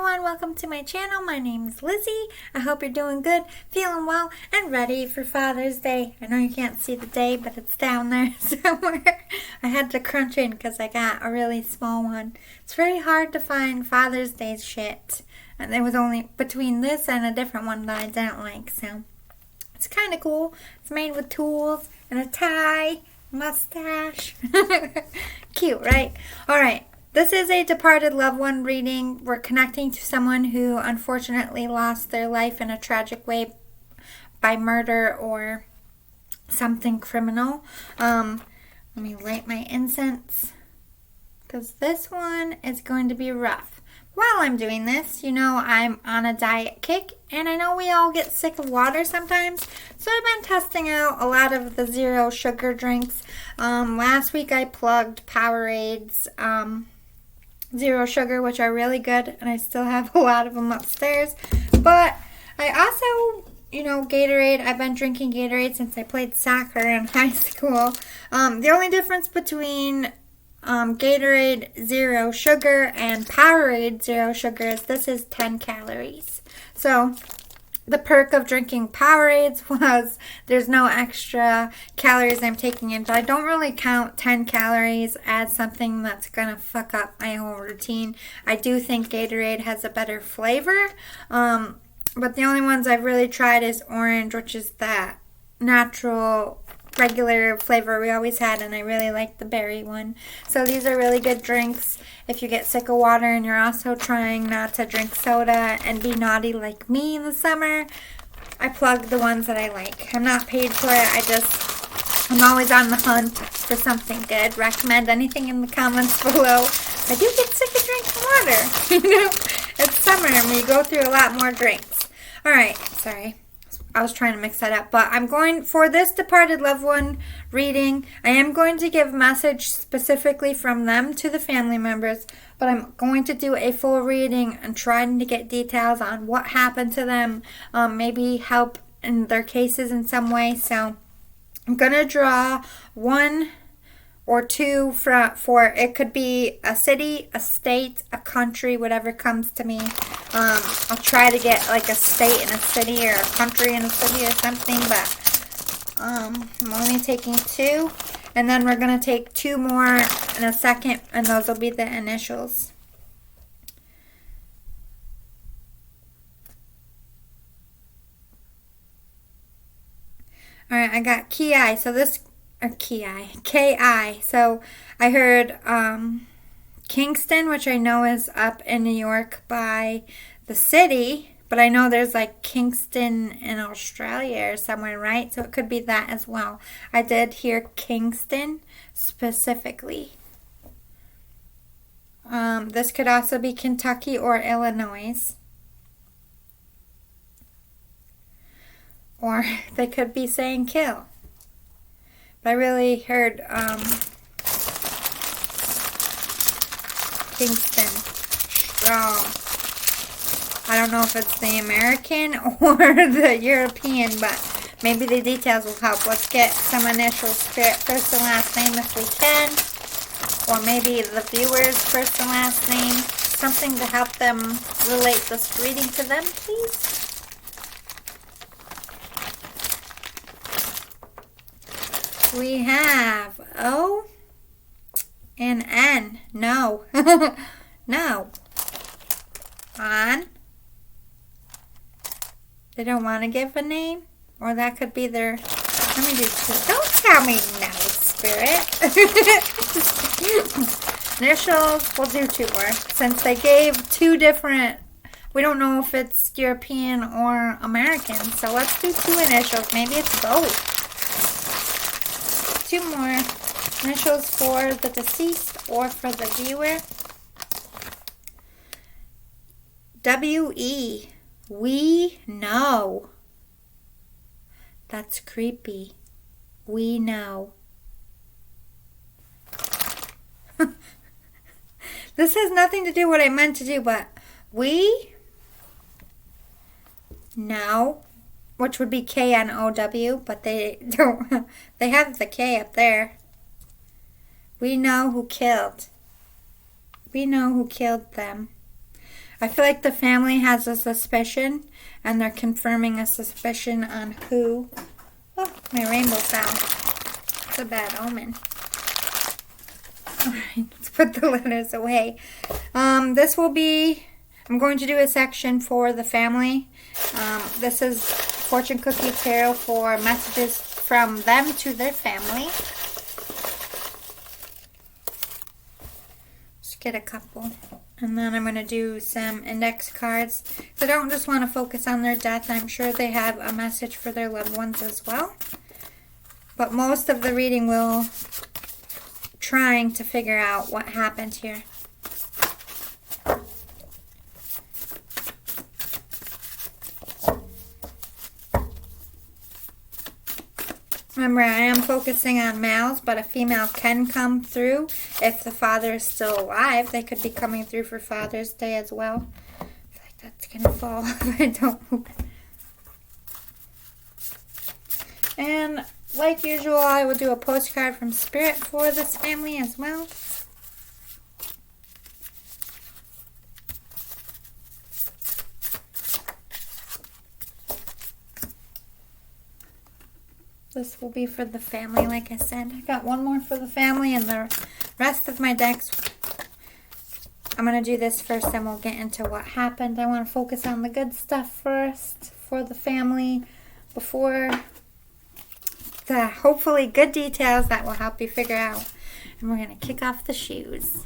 everyone, welcome to my channel. My name is Lizzie. I hope you're doing good, feeling well, and ready for Father's Day. I know you can't see the day, but it's down there somewhere. I had to crunch in because I got a really small one. It's very hard to find Father's Day shit. And there was only between this and a different one that I didn't like, so it's kind of cool. It's made with tools and a tie, mustache. Cute, right? Alright. This is a departed loved one reading. We're connecting to someone who unfortunately lost their life in a tragic way by murder or something criminal. Let me light my incense because this one is going to be rough. While I'm doing this, you know I'm on a diet kick and I know we all get sick of water sometimes. So I've been testing out a lot of the zero sugar drinks. Last week I plugged Powerade's zero sugar, which are really good, and I still have a lot of them upstairs. But I also, Gatorade. I've been drinking Gatorade since I played soccer in high school. The only difference between Gatorade zero sugar and Powerade zero sugar is this is 10 calories. So the perk of drinking Powerades was there's no extra calories I'm taking in. But I don't really count 10 calories as something that's going to fuck up my whole routine. I do think Gatorade has a better flavor. But the only ones I've really tried is orange, which is that natural regular flavor we always had, and I really like the berry one. So these are really good drinks if you get sick of water and you're also trying not to drink soda and be naughty like me in the summer. I plug the ones that I like. I'm not paid for it. I'm always on the hunt for something good. Recommend anything in the comments below. I do get sick of drinking water. It's summer and we go through a lot more drinks. Alright, sorry. I was trying to mix that up, but I'm going for this departed loved one reading. I am going to give a message specifically from them to the family members, but I'm going to do a full reading and trying to get details on what happened to them, maybe help in their cases in some way. So I'm going to draw one or two for it could be a city, a state, a country, whatever comes to me. I'll try to get like a state and a city or a country and a city or something, but I'm only taking two. And then we're going to take two more in a second, and those will be the initials. Alright, I got Ki. So this Ki. So I heard Kingston, which I know is up in New York by the city, but I know there's like Kingston in Australia or somewhere, right? So it could be that as well. I did hear Kingston specifically. This could also be Kentucky or Illinois. Or they could be saying kill. But I really heard Kingston strong. I don't know if it's the American or the European, but maybe the details will help. Let's get some initials, first and last name if we can. Or maybe the viewer's first and last name. Something to help them relate this reading to them, please. We have O and N. No. No. On. They don't want to give a name? Or that could be their... Let me do two. Don't tell me no, Spirit. Initials. We'll do two more. Since they gave two different... We don't know if it's European or American. So let's do two initials. Maybe it's both. Two more initials for the deceased or for the viewer. W-E. We know. That's creepy. We know. This has nothing to do with what I meant to do, but we know. Which would be K-N-O-W, but they don't, they have the K up there. We know who killed. We know who killed them. I feel like the family has a suspicion, and they're confirming a suspicion on who. Oh, my rainbow fell. It's a bad omen. Alright, let's put the letters away. This will be, I'm going to do a section for the family. This is Fortune Cookie Tarot for messages from them to their family. Just get a couple. And then I'm going to do some index cards. So I don't just want to focus on their death. I'm sure they have a message for their loved ones as well. But most of the reading will trying to figure out what happened here. Remember, I am focusing on males, but a female can come through if the father is still alive. They could be coming through for Father's Day as well. I feel like that's going to fall if I don't move it. And like usual, I will do a postcard from Spirit for this family as well. This will be for the family, like I said. I got one more for the family, and the rest of my decks, I'm going to do this first, then we'll get into what happened. I want to focus on the good stuff first for the family before the hopefully good details that will help you figure out. And we're going to kick off the shoes.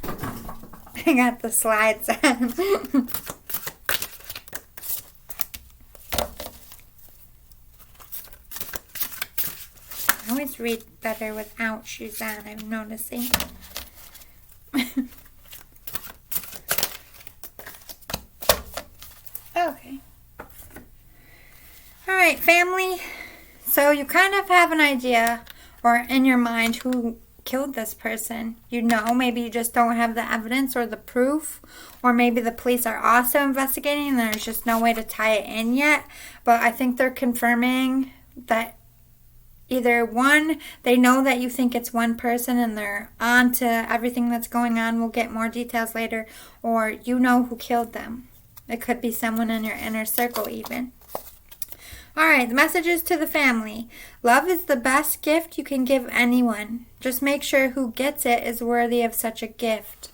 I got the slides on. I always read better without shoes on, I'm noticing. Okay. Alright, family. So you kind of have an idea, or in your mind, who killed this person. You know, maybe you just don't have the evidence or the proof, or maybe the police are also investigating and there's just no way to tie it in yet. But I think they're confirming that either one, they know that you think it's one person and they're on to everything that's going on. We'll get more details later. Or you know who killed them. It could be someone in your inner circle even. Alright, the messages to the family. Love is the best gift you can give anyone. Just make sure who gets it is worthy of such a gift.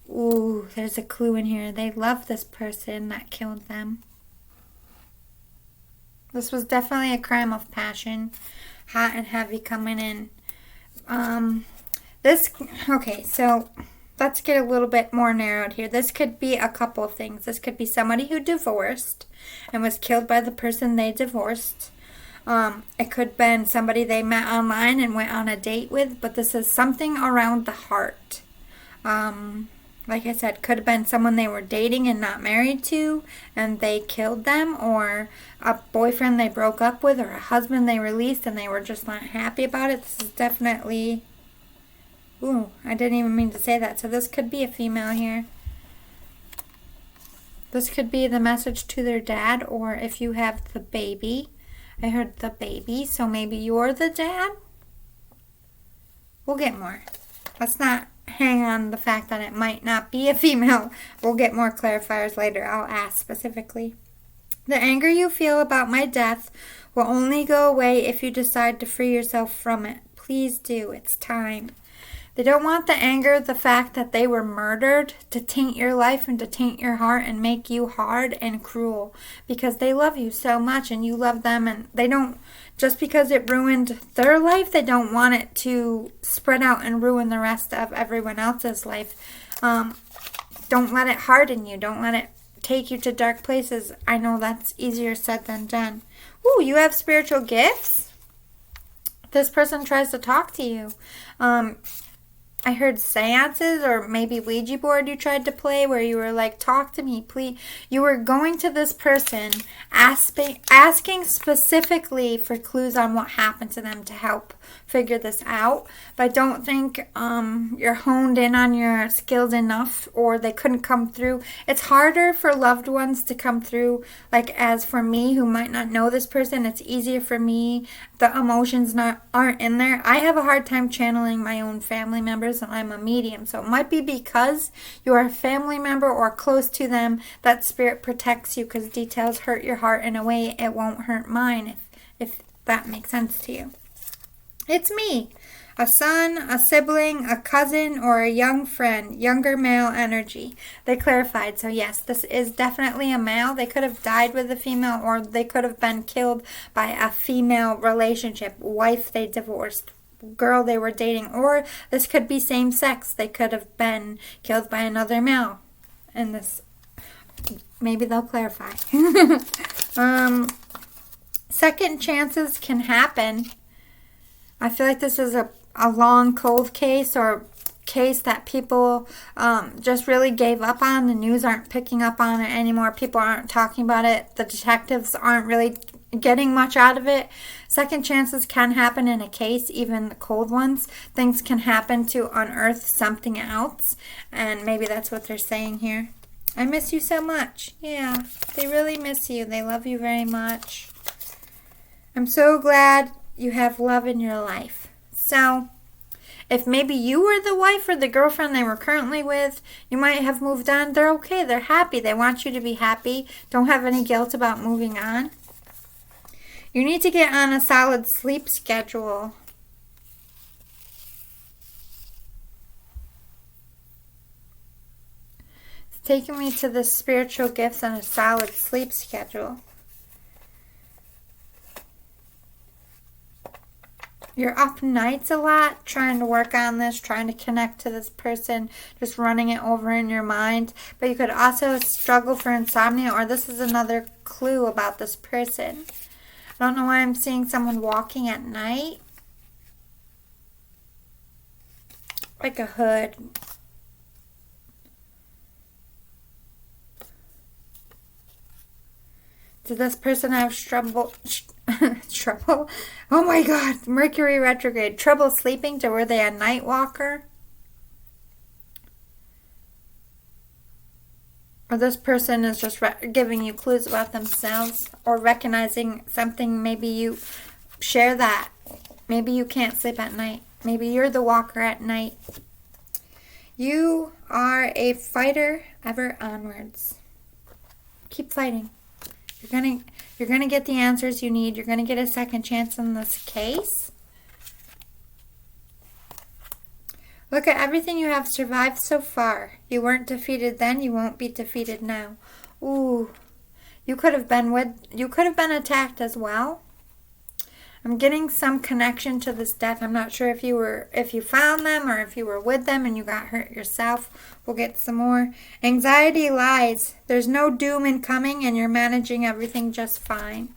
Ooh, there's a clue in here. They love this person that killed them. This was definitely a crime of passion. Hot and heavy coming in. Okay, so let's get a little bit more narrowed here. This could be a couple of things. This could be somebody who divorced and was killed by the person they divorced. It could have been somebody they met online and went on a date with, but this is something around the heart. Like I said, could have been someone they were dating and not married to, and they killed them, or a boyfriend they broke up with, or a husband they released and they were just not happy about it. This is definitely... Ooh, I didn't even mean to say that. So this could be a female here. This could be the message to their dad, or if you have the baby. I heard the baby, so maybe you're the dad? We'll get more. Let's not hang on the fact that it might not be a female. We'll get more clarifiers later. I'll ask specifically. The anger you feel about my death will only go away if you decide to free yourself from it. Please do. It's time. They don't want the anger, the fact that they were murdered, to taint your life and to taint your heart and make you hard and cruel, because they love you so much and you love them, and they don't, just because it ruined their life, they don't want it to spread out and ruin the rest of everyone else's life. Don't let it harden you. Don't let it take you to dark places. I know that's easier said than done. Ooh, you have spiritual gifts? This person tries to talk to you. I heard seances, or maybe Ouija board you tried to play, where you were like, talk to me, please. You were going to this person, asking specifically for clues on what happened to them to help figure this out. But I don't think you're honed in on your skills enough, or they couldn't come through. It's harder for loved ones to come through, like as for me, who might not know this person. It's easier for me. The emotions aren't in there. I have a hard time channeling my own family members person. I'm a medium. So it might be because you are a family member or close to them that spirit protects you, because details hurt your heart in a way it won't hurt mine, if that makes sense to you. It's me. A son, a sibling, a cousin, or a young friend, younger male energy. They clarified. So yes, this is definitely a male. They could have died with a female, or they could have been killed by a female relationship, wife they divorced, girl they were dating, or this could be same sex. They could have been killed by another male. And this, maybe they'll clarify. Second chances can happen. I feel like this is a long cold case, or case that people just really gave up on. The news aren't picking up on it anymore. People aren't talking about it. The detectives aren't really getting much out of it. Second chances can happen in a case, even the cold ones. Things can happen to unearth something else, and maybe that's what they're saying here. I miss you so much. Yeah, they really miss you. They love you very much. I'm so glad you have love in your life. So, if maybe you were the wife or the girlfriend they were currently with, you might have moved on. They're okay. They're happy. They want you to be happy. Don't have any guilt about moving on. You need to get on a solid sleep schedule. It's taking me to the spiritual gifts and a solid sleep schedule. You're up nights a lot trying to work on this, trying to connect to this person, just running it over in your mind. But you could also struggle for insomnia, or this is another clue about this person. I don't know why I'm seeing someone walking at night. Like a hood. Did this person have trouble? Trouble? Oh my God! Mercury retrograde. Trouble sleeping? Were they a night walker? Or this person is just giving you clues about themselves, or recognizing something. Maybe you share that. Maybe you can't sleep at night. Maybe you're the walker at night. You are a fighter ever onwards. Keep fighting. You're gonna get the answers you need. You're gonna get a second chance in this case. Look at everything you have survived so far. You weren't defeated then. You won't be defeated now. Ooh, you could have been attacked as well. I'm getting some connection to this death. I'm not sure if you found them or if you were with them and you got hurt yourself. We'll get some more. Anxiety lies. There's no doom incoming, and you're managing everything just fine.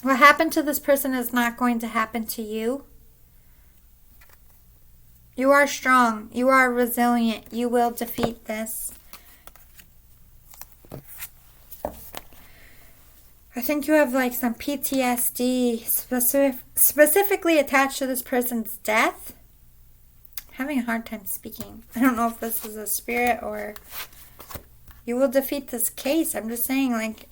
What happened to this person is not going to happen to you. You are strong. You are resilient. You will defeat this. I think you have like some PTSD specifically attached to this person's death. I'm having a hard time speaking. I don't know if this is a spirit or you will defeat this case. I'm just saying, like,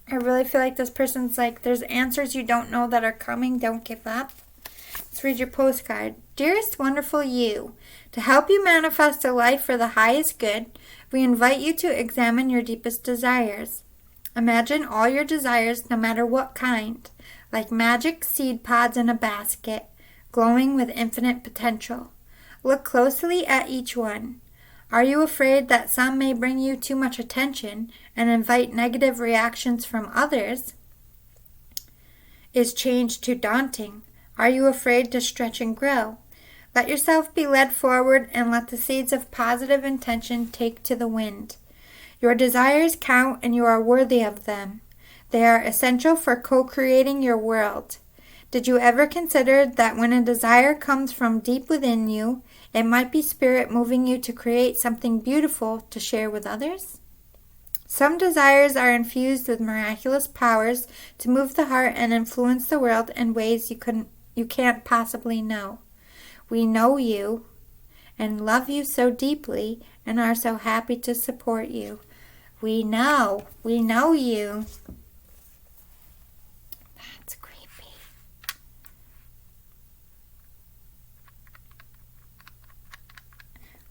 I really feel like this person's like, there's answers you don't know that are coming. Don't give up. Let's read your postcard. Dearest wonderful you, to help you manifest a life for the highest good, we invite you to examine your deepest desires. Imagine all your desires, no matter what kind, like magic seed pods in a basket, glowing with infinite potential. Look closely at each one. Are you afraid that some may bring you too much attention and invite negative reactions from others? Is change too daunting? Are you afraid to stretch and grow? Let yourself be led forward and let the seeds of positive intention take to the wind. Your desires count and you are worthy of them. They are essential for co-creating your world. Did you ever consider that when a desire comes from deep within you, it might be spirit moving you to create something beautiful to share with others? Some desires are infused with miraculous powers to move the heart and influence the world in ways you can't possibly know. We know you and love you so deeply and are so happy to support you. We know you. That's creepy.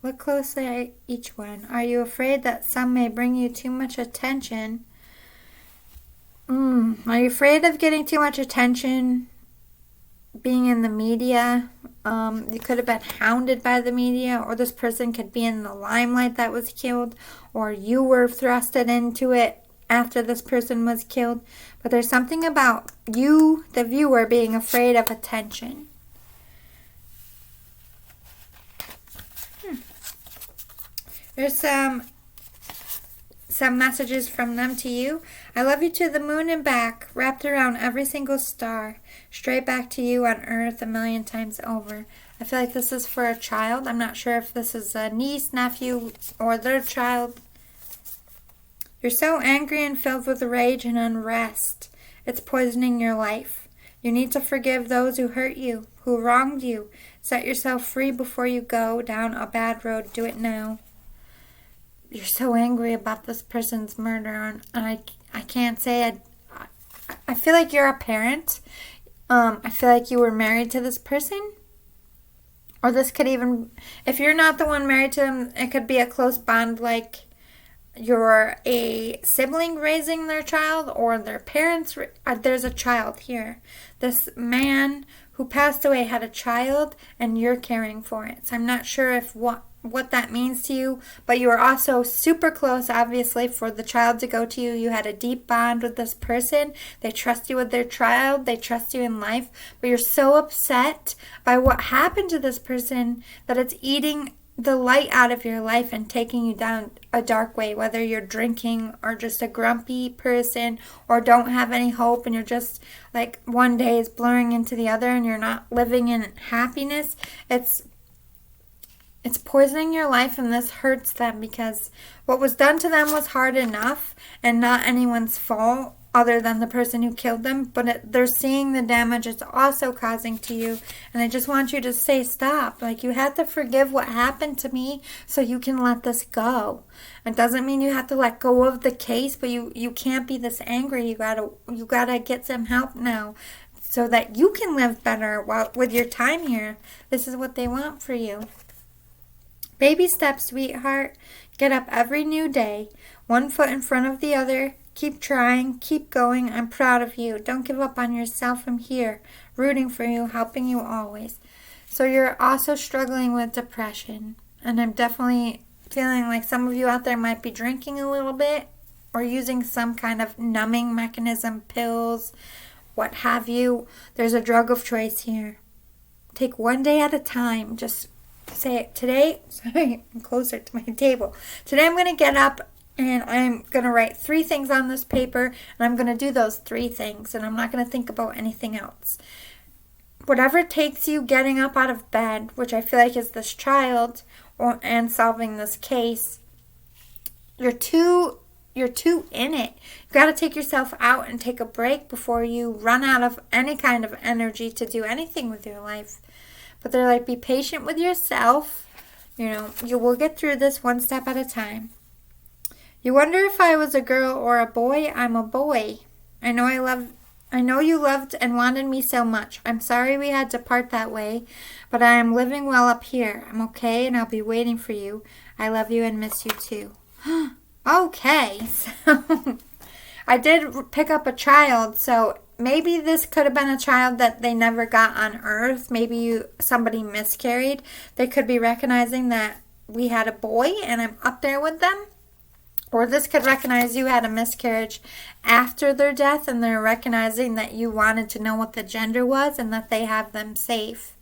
Look closely at each one. Are you afraid that some may bring you too much attention? Are you afraid of getting too much attention, being in the media? You could have been hounded by the media, or this person could be in the limelight that was killed, or you were thrusted into it after this person was killed. But there's something about you, the viewer, being afraid of attention. There's some messages from them to you. I love you to the moon and back, wrapped around every single star, straight back to you on earth 1,000,000 times over. I feel like this is for a child. I'm not sure if this is a niece, nephew, or their child. You're so angry and filled with rage and unrest. It's poisoning your life. You need to forgive those who hurt you, who wronged you. Set yourself free before you go down a bad road. Do it now. You're so angry about this person's murder, and I can't say I feel like you're a parent. I feel like you were married to this person, or this could even, if you're not the one married to them, it could be a close bond, like you're a sibling raising their child, or their parents. There's a child here. This man who passed away had a child, and you're caring for it. So I'm not sure if what that means to you, but you were also super close, obviously, for the child to go to you. You had a deep bond with this person. They trust you with their child. They trust you in life, but you're so upset by what happened to this person that it's eating the light out of your life and taking you down a dark way, whether you're drinking or just a grumpy person or don't have any hope, and you're just like one day is blurring into the other and you're not living in happiness. It's poisoning your life, and this hurts them because what was done to them was hard enough and not anyone's fault other than the person who killed them, but they're seeing the damage it's also causing to you, and I just want you to say stop. Like, you have to forgive what happened to me so you can let this go. It doesn't mean you have to let go of the case, but you can't be this angry. You gotta get some help now so that you can live better with your time here. This is what they want for you. Baby steps, sweetheart. Get up every new day, one foot in front of the other. Keep trying, keep going. I'm proud of you. Don't give up on yourself. I'm here, rooting for you, helping you always. So you're also struggling with depression, and I'm definitely feeling like some of you out there might be drinking a little bit or using some kind of numbing mechanism, pills, what have you. There's a drug of choice here. Take one day at a time. Just say it today. Sorry, I'm closer to my table. Today I'm going to get up and I'm going to write 3 things on this paper, and I'm going to do those 3 things, and I'm not going to think about anything else. Whatever takes you getting up out of bed, which I feel like is this child, and solving this case, you're too in it. You got to take yourself out and take a break before you run out of any kind of energy to do anything with your life. But they're like, be patient with yourself. You will get through this one step at a time. You wonder if I was a girl or a boy. I'm a boy. I know you loved and wanted me so much. I'm sorry we had to part that way, but I am living well up here. I'm okay, and I'll be waiting for you. I love you and miss you too. Okay, so I did pick up a child, so maybe this could have been a child that they never got on Earth. Maybe somebody miscarried. They could be recognizing that we had a boy and I'm up there with them. Or this could recognize you had a miscarriage after their death, and they're recognizing that you wanted to know what the gender was and that they have them safe.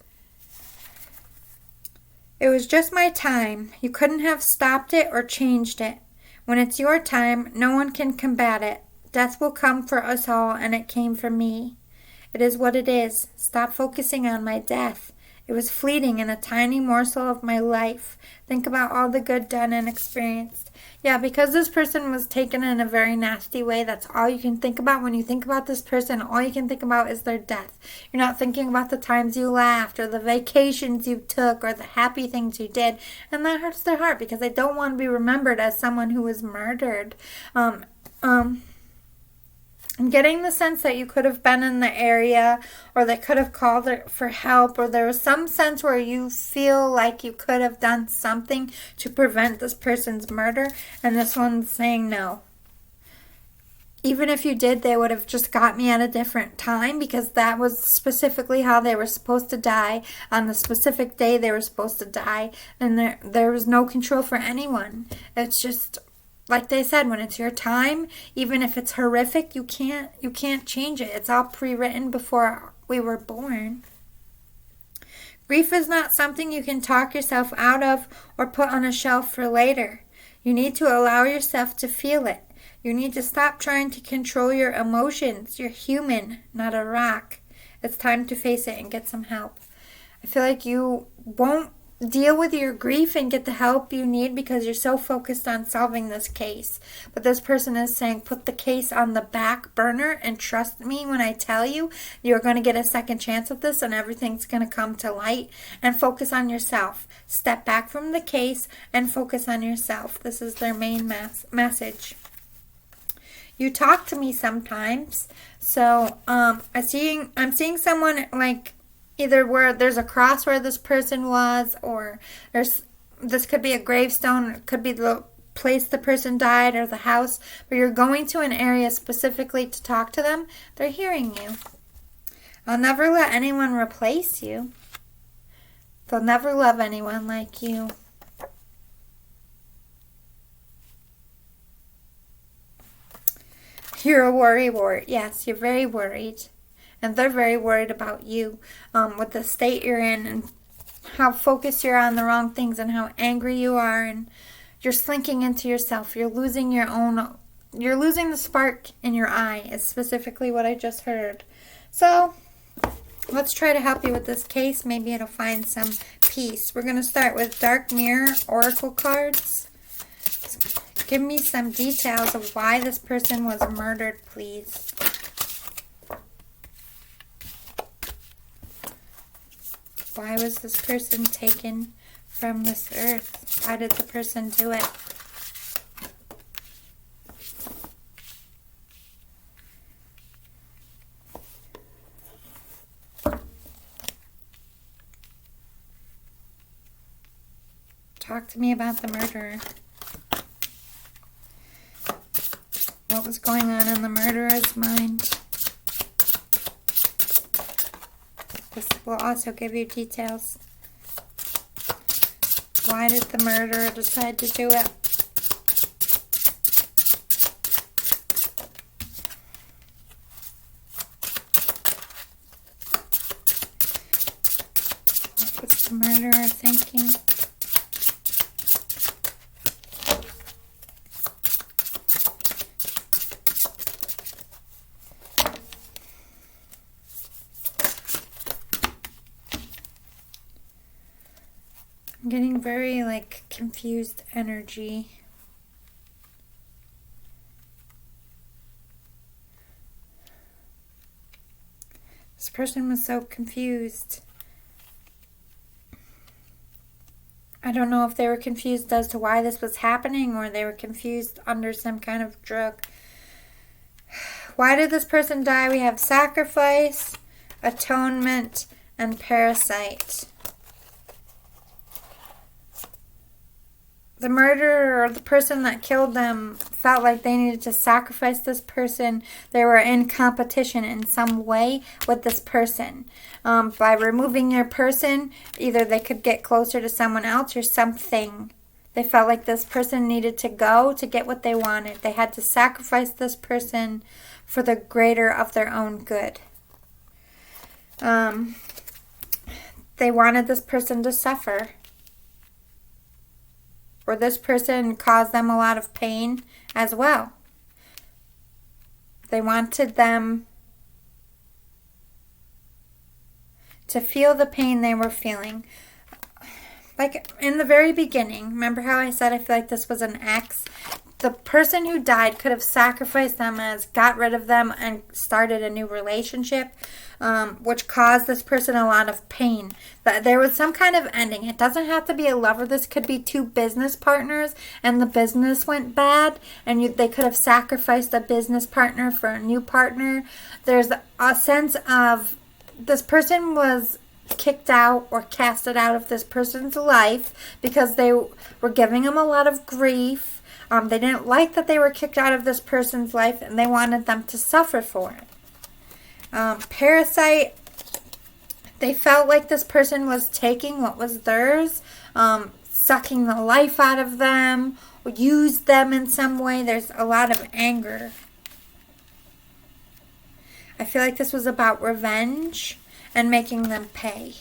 It was just my time. You couldn't have stopped it or changed it. When it's your time, no one can combat it. Death will come for us all, and it came for me. It is what it is. Stop focusing on my death. It was fleeting and a tiny morsel of my life. Think about all the good done and experienced. Yeah, because this person was taken in a very nasty way, that's all you can think about. When you think about this person, all you can think about is their death. You're not thinking about the times you laughed or the vacations you took or the happy things you did. And that hurts their heart because they don't want to be remembered as someone who was murdered. I'm getting the sense that you could have been in the area, or they could have called for help, or there was some sense where you feel like you could have done something to prevent this person's murder, and this one's saying no. Even if you did, they would have just got me at a different time, because that was specifically how they were supposed to die, on the specific day they were supposed to die, and there was no control for anyone. It's just, like they said, when it's your time, even if it's horrific, you can't change it. It's all pre-written before we were born. Grief is not something you can talk yourself out of or put on a shelf for later. You need to allow yourself to feel it. You need to stop trying to control your emotions. You're human, not a rock. It's time to face it and get some help. I feel like you won't deal with your grief and get the help you need because you're so focused on solving this case. But this person is saying, put the case on the back burner and trust me when I tell you you're going to get a second chance at this and everything's going to come to light. And focus on yourself. Step back from the case and focus on yourself. This is their main message. You talk to me sometimes, so I'm seeing someone like either where there's a cross where this person was, or this could be a gravestone, it could be the place the person died or the house, but you're going to an area specifically to talk to them. They're hearing you. I'll never let anyone replace you. They'll never love anyone like you. You're a worrywart. Yes, you're very worried. And they're very worried about you with the state you're in and how focused you're on the wrong things and how angry you are and you're slinking into yourself. You're losing the spark in your eye is specifically what I just heard. So let's try to help you with this case. Maybe it'll find some peace. We're going to start with Dark Mirror Oracle cards. Give me some details of why this person was murdered, please. Why was this person taken from this earth? Why did the person do it? Talk to me about the murderer. What was going on in the murderer's mind? This will also give you details. Why did the murderer decide to do it? What was the murderer thinking? I'm getting very, confused energy. This person was so confused. I don't know if they were confused as to why this was happening or they were confused under some kind of drug. Why did this person die? We have sacrifice, atonement, and parasite. The murderer or the person that killed them felt like they needed to sacrifice this person. They were in competition in some way with this person. By removing your person, either they could get closer to someone else or something. They felt like this person needed to go to get what they wanted. They had to sacrifice this person for the greater of their own good. They wanted this person to suffer. Or this person caused them a lot of pain as well. They wanted them to feel the pain they were feeling. Like in the very beginning, remember how I said I feel like this was an ex? the person who died could have sacrificed them as got rid of them and started a new relationship, which caused this person a lot of pain. That there was some kind of ending. It doesn't have to be a lover. This could be two business partners and the business went bad and they could have sacrificed a business partner for a new partner. There's a sense of this person was kicked out or casted out of this person's life because they were giving him a lot of grief. They didn't like that they were kicked out of this person's life and they wanted them to suffer for it. Parasite, they felt like this person was taking what was theirs, sucking the life out of them, or used them in some way. There's a lot of anger. I feel like this was about revenge and making them pay.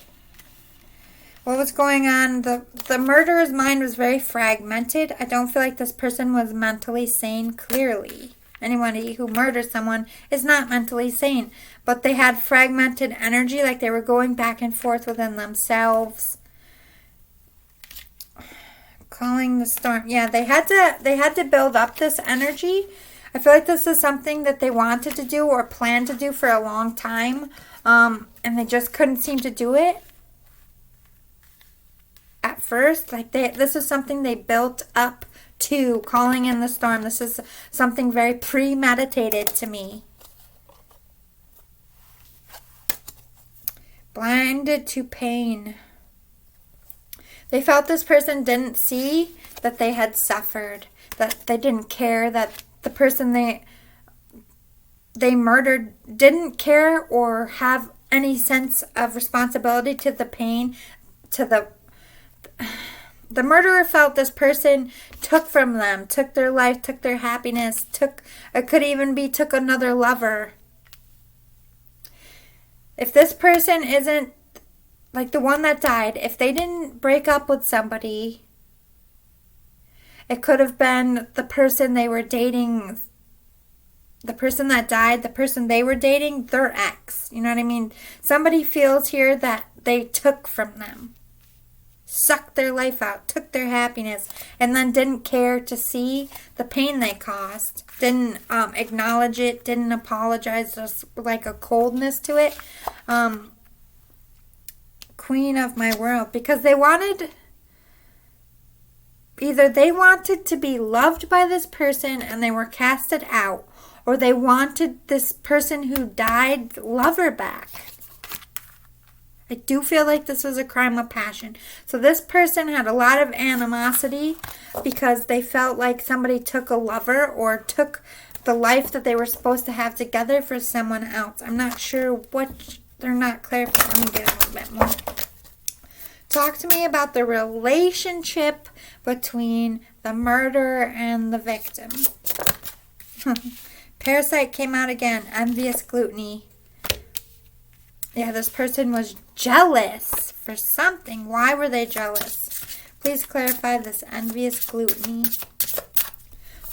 What was going on? The murderer's mind was very fragmented. I don't feel like this person was mentally sane clearly. Anyone who murders someone is not mentally sane. But they had fragmented energy, like they were going back and forth within themselves. Calling the storm. Yeah, they had to build up this energy. I feel like this is something that they wanted to do or planned to do for a long time. And they just couldn't seem to do it. At first, this is something they built up to, calling in the storm. This is something very premeditated to me. Blinded to pain. They felt this person didn't see that they had suffered, that they didn't care, that the person they murdered didn't care or have any sense of responsibility to the pain, the murderer felt this person took from them, took their life, took their happiness, took another lover. If this person isn't like the one that died, if they didn't break up with somebody, it could have been the person they were dating, the person that died, the person they were dating, their ex. You know what I mean? Somebody feels here that they took from them. Sucked their life out, took their happiness, and then didn't care to see the pain they caused. Didn't acknowledge it, didn't apologize, just like a coldness to it. Queen of my world. Because either they wanted to be loved by this person and they were casted out, or they wanted this person who died lover back. I do feel like this was a crime of passion. So this person had a lot of animosity because they felt like somebody took a lover or took the life that they were supposed to have together for someone else. I'm not sure what, they're not clear. Let me get a little bit more. Talk to me about the relationship between the murderer and the victim. Parasite came out again. Envious gluttony. Yeah, this person was jealous for something. Why were they jealous? Please clarify this envious gluttony.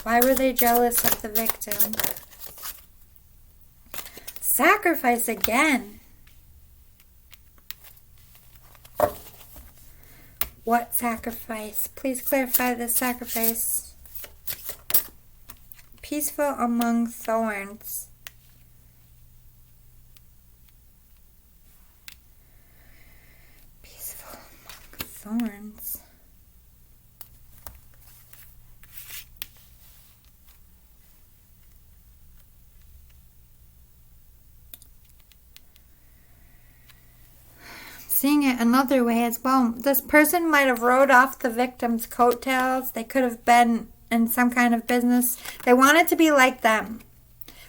Why were they jealous of the victim? Sacrifice again. What sacrifice? Please clarify the sacrifice. Peaceful among thorns. Thorns. Seeing it another way as well. This person might have rode off the victim's coattails. They could have been in some kind of business. They wanted to be like them.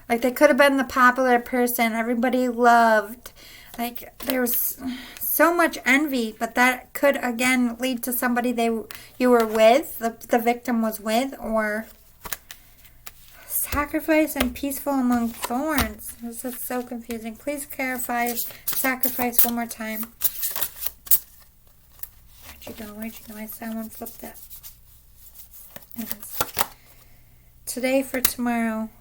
Like they could have been the popular person everybody loved. Like there was so much envy, but that could again lead to somebody you were with, the victim was with, or sacrifice and peaceful among thorns. This is so confusing. Please clarify sacrifice one more time. Where'd you go? I saw one flipped it. Yes. Today for tomorrow.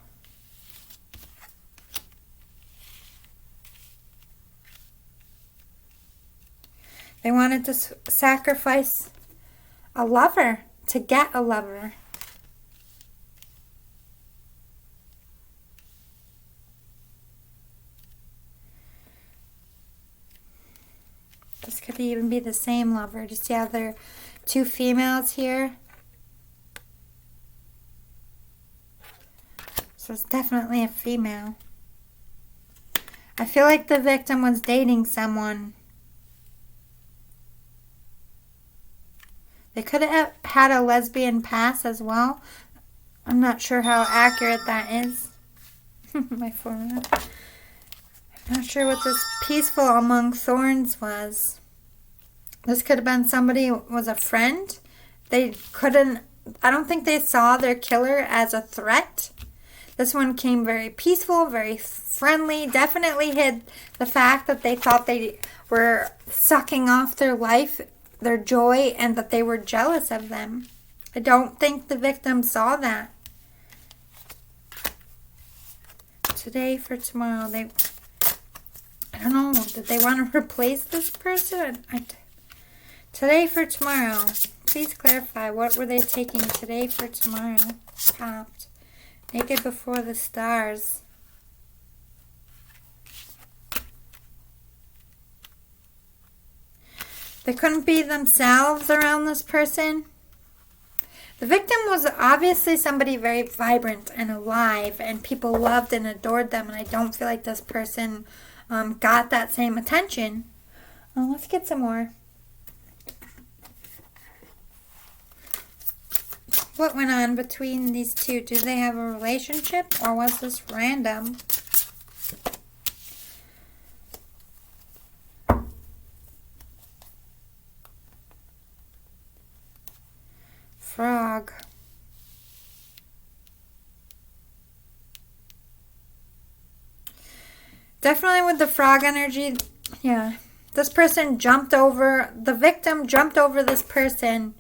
They wanted to sacrifice a lover to get a lover. could even be the same lover. Do you see how there are two females here? So it's definitely a female. I feel like the victim was dating someone. They could have had a lesbian past as well. I'm not sure how accurate that is. My forehead. I'm not sure what this peaceful among thorns was. This could have been somebody who was a friend. I don't think they saw their killer as a threat. This one came very peaceful, very friendly. Definitely hid the fact that they thought they were sucking off their life, their joy, and that they were jealous of them. I don't think the victim saw that. Today for tomorrow, I don't know, did they want to replace this person? Today for tomorrow, please clarify, what were they taking today for tomorrow? Popped. Naked before the stars. They couldn't be themselves around this person. The victim was obviously somebody very vibrant and alive, and people loved and adored them, and I don't feel like this person got that same attention. Let's get some more. What went on between these two? Do they have a relationship, or was this random? Frog. Definitely with the frog energy, yeah. This person the victim jumped over this person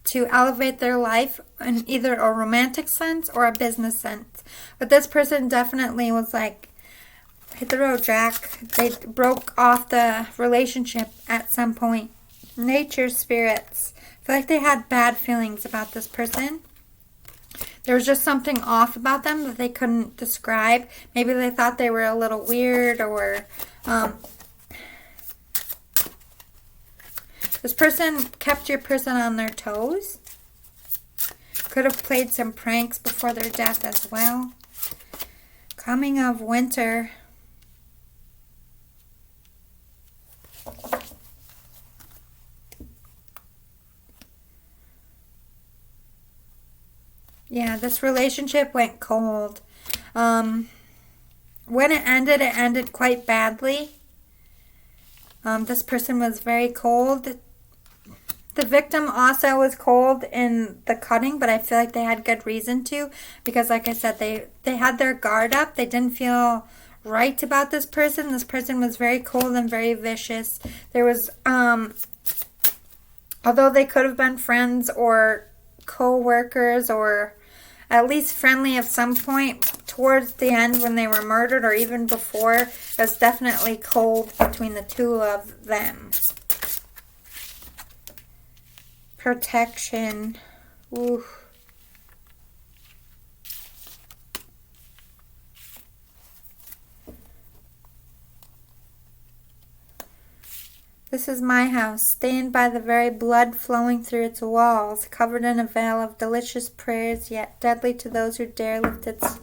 to elevate their life in either a romantic sense or a business sense. But this person definitely was like, hit the road, Jack. They broke off the relationship at some point. Nature spirits. I feel like they had bad feelings about this person. There was just something off about them that they couldn't describe. Maybe they thought they were a little weird, or this person kept your person on their toes. Could have played some pranks before their death as well. Coming of winter. Yeah, this relationship went cold. When it ended quite badly. This person was very cold. The victim also was cold in the cutting, but I feel like they had good reason to, because like I said, they had their guard up. They didn't feel right about this person. This person was very cold and very vicious. There was, although they could have been friends or co-workers or at least friendly at some point, towards the end when they were murdered or even before, it was definitely cold between the two of them. Protection. Ooh. This is my house, stained by the very blood flowing through its walls, covered in a veil of delicious prayers, yet deadly to those who dare lift its...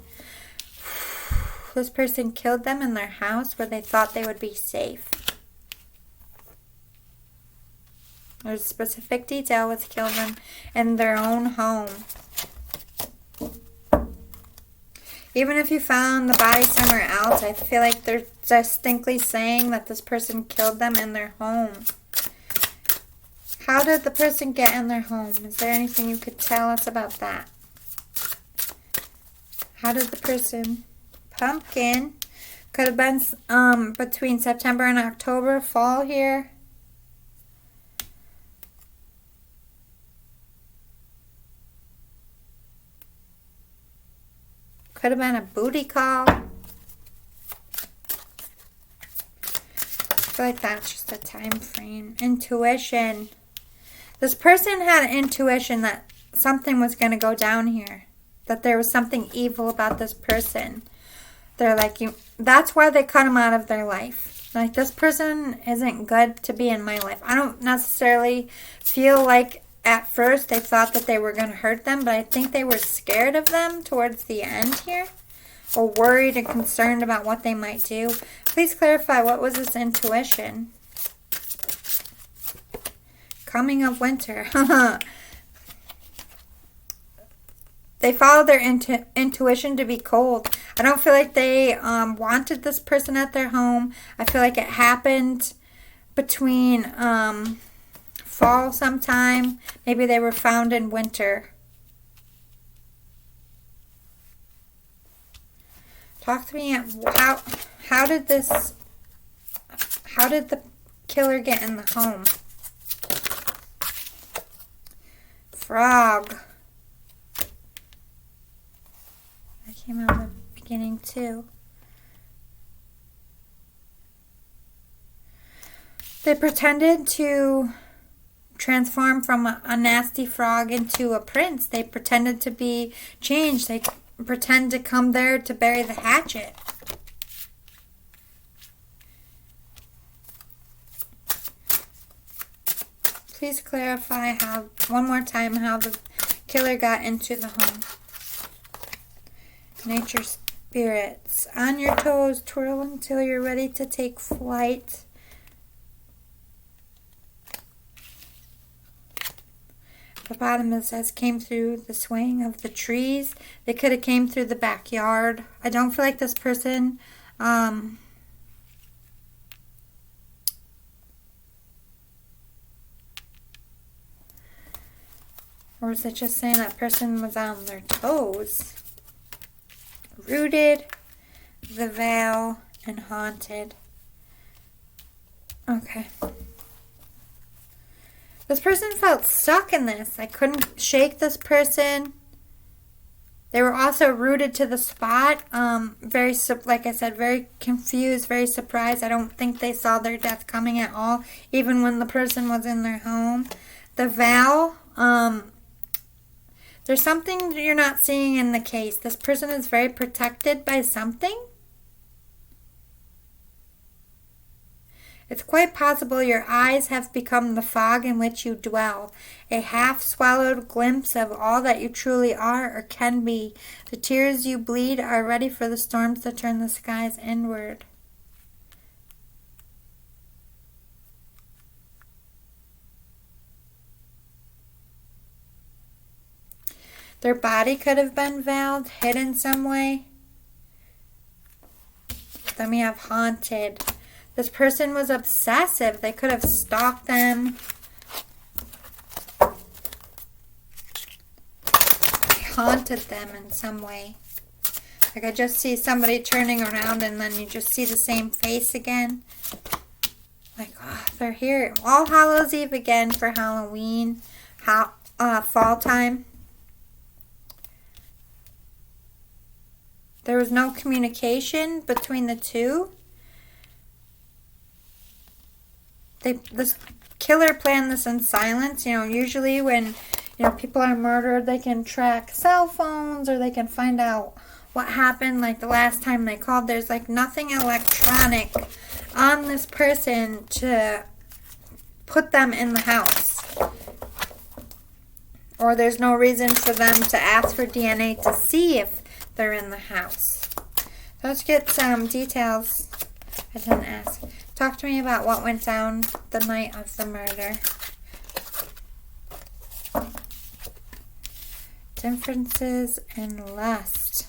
This person killed them in their house where they thought they would be safe. There's specific detail with kill them in their own home. Even if you found the body somewhere else, I feel like they're distinctly saying that this person killed them in their home. How did the person get in their home? Is there anything you could tell us about that? How did the person... Pumpkin. Could have been between September and October, fall here. Could have been a booty call. I feel like that's just a time frame. Intuition. This person had an intuition that something was going to go down here. That there was something evil about this person. They're like, that's why they cut him out of their life. Like, this person isn't good to be in my life. I don't necessarily feel like at first they thought that they were going to hurt them, but I think they were scared of them towards the end here, or worried and concerned about what they might do. Please clarify, what was this intuition? Coming of winter. They followed their intuition to be cold. I don't feel like they wanted this person at their home. I feel like it happened between fall sometime. Maybe they were found in winter. Talk to me. How did the killer get in the home? Frog. That came out in the beginning too. They pretended to transform from a nasty frog into a prince. They pretended to be changed. They pretend to come there to bury the hatchet. Please clarify one more time, how the killer got into the home. Nature spirits. On your toes, twirl until you're ready to take flight. The bottom, it says, came through the swaying of the trees. They could have came through the backyard. I don't feel like this person or is it just saying that person was on their toes? Rooted, the veil, and haunted. Okay. This person felt stuck in this. I couldn't shake this person. They were also rooted to the spot. Like I said, very confused, very surprised. I don't think they saw their death coming at all, even when the person was in their home. The vow, there's something you're not seeing in the case. This person is very protected by something. It's quite possible your eyes have become the fog in which you dwell, a half-swallowed glimpse of all that you truly are or can be. The tears you bleed are ready for the storms to turn the skies inward. Their body could have been veiled, hid in some way. Then we have haunted. This person was obsessive. They could have stalked them. They haunted them in some way. Like, I just see somebody turning around and then you just see the same face again. Like, oh, they're here. All Hallows Eve again for Halloween. Fall time. There was no communication between the two. This killer planned this in silence. Usually when, people are murdered, they can track cell phones or they can find out what happened. Like the last time they called, there's like nothing electronic on this person to put them in the house. Or there's no reason for them to ask for DNA to see if they're in the house. So let's get some details. I didn't ask. Talk to me about what went down the night of the murder. Differences and lust.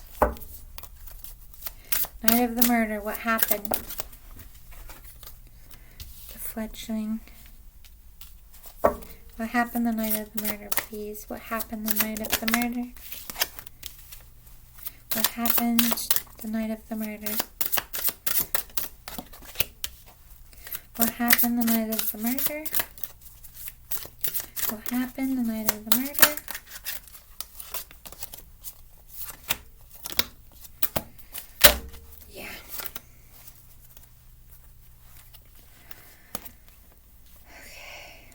Night of the murder, what happened? The fledgling. What happened the night of the murder, please? What happened the night of the murder? What happened the night of the murder? What happened the night of the murder? What happened the night of the murder? Yeah. Okay.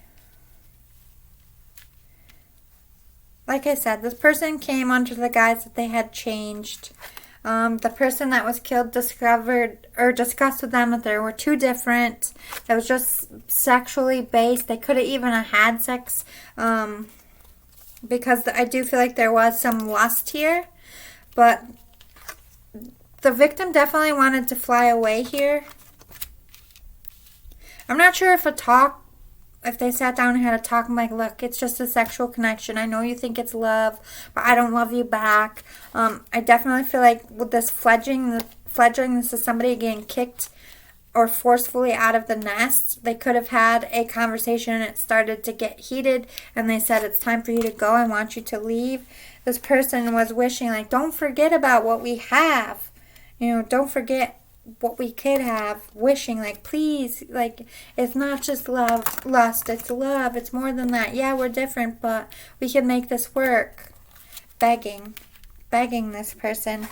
Like I said, this person came under the guise that they had changed. The person that was killed discovered or discussed with them that there were two different. It was just sexually based. They could have even had sex because I do feel like there was some lust here. But the victim definitely wanted to fly away here. I'm not sure if they sat down and had a talk, I'm like, look, it's just a sexual connection. I know you think it's love, but I don't love you back. I definitely feel like with this fledgling, this is somebody getting kicked or forcefully out of the nest. They could have had a conversation and it started to get heated and they said, it's time for you to go. I want you to leave. This person was wishing, like, don't forget about what we have. Don't forget what we could have, wishing, like, please, like, it's not just lust, it's love, it's more than that. Yeah, we're different, but we can make this work. Begging this person.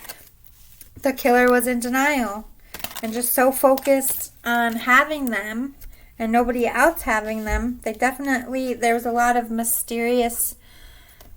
The killer was in denial and just so focused on having them and nobody else having them. There was a lot of mysterious,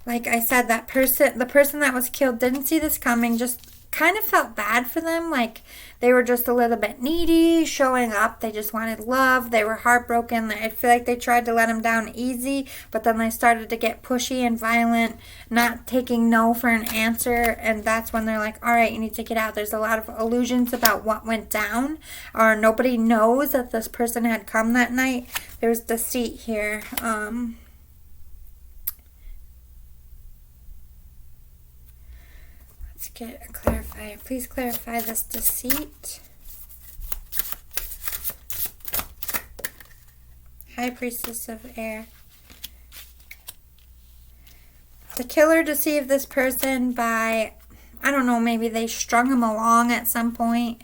like I said, the person that was killed didn't see this coming, just kind of felt bad for them, like they were just a little bit needy, showing up. They just wanted love. They were heartbroken. I feel like they tried to let him down easy, but then they started to get pushy and violent, not taking no for an answer, and that's when they're like, all right, you need to get out. There's a lot of illusions about what went down, or nobody knows that this person had come that night. There's deceit here. Get a clarifier. Please clarify this deceit. High Priestess of Air. The killer deceived this person by, I don't know, maybe they strung him along at some point,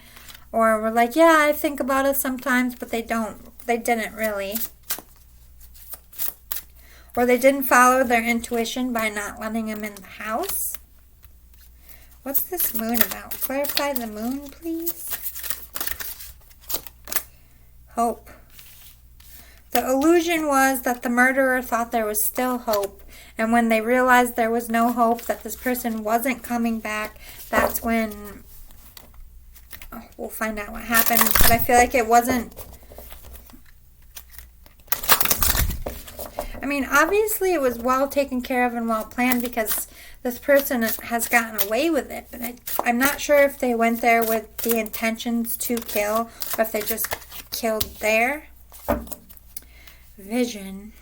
or were like, yeah, I think about it sometimes, but they didn't really. Or they didn't follow their intuition by not letting him in the house. What's this moon about? Clarify the moon, please. Hope. The illusion was that the murderer thought there was still hope. And when they realized there was no hope, that this person wasn't coming back, that's when we'll find out what happened. But I feel like it wasn't. I mean, obviously it was well taken care of and well planned because this person has gotten away with it. But I'm not sure if they went there with the intentions to kill or if they just killed there. Vision.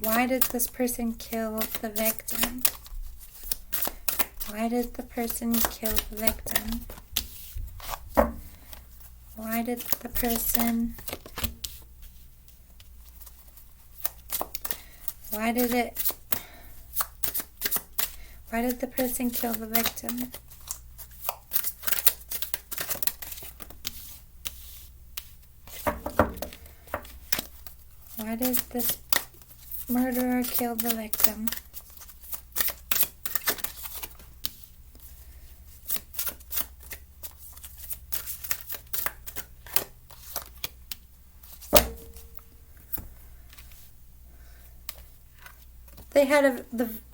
Why did this person kill the victim? Why did the person kill the victim? Why did the person... Why did the person kill the victim? Why did this murderer kill the victim?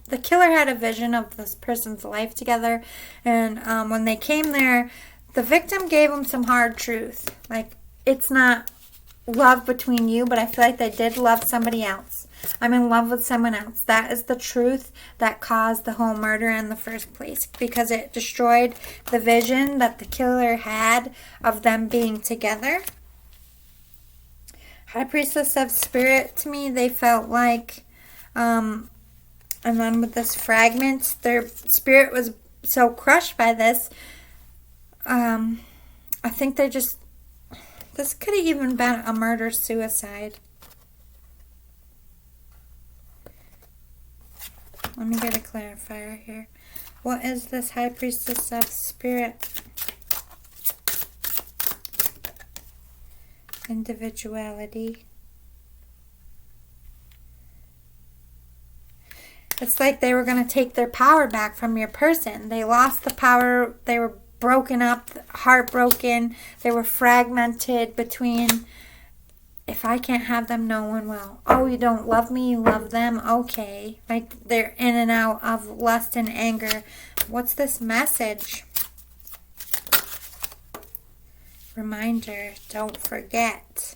The killer had a vision of this person's life together, and when they came there, the victim gave him some hard truth. Like, it's not love between you, but I feel like they did love somebody else. I'm in love with someone else. That is the truth that caused the whole murder in the first place, because it destroyed the vision that the killer had of them being together. High Priestess of Spirit, to me, they felt like... and then with this fragment, their spirit was so crushed by this. I think they just... This could have even been a murder-suicide. Let me get a clarifier here. What is this High Priestess of Spirit? Individuality. It's like they were going to take their power back from your person. They lost the power. They were broken up, heartbroken. They were fragmented between if I can't have them, no one will. Oh, you don't love me, you love them? Okay. Like they're in and out of lust and anger. What's this message? Reminder, don't forget.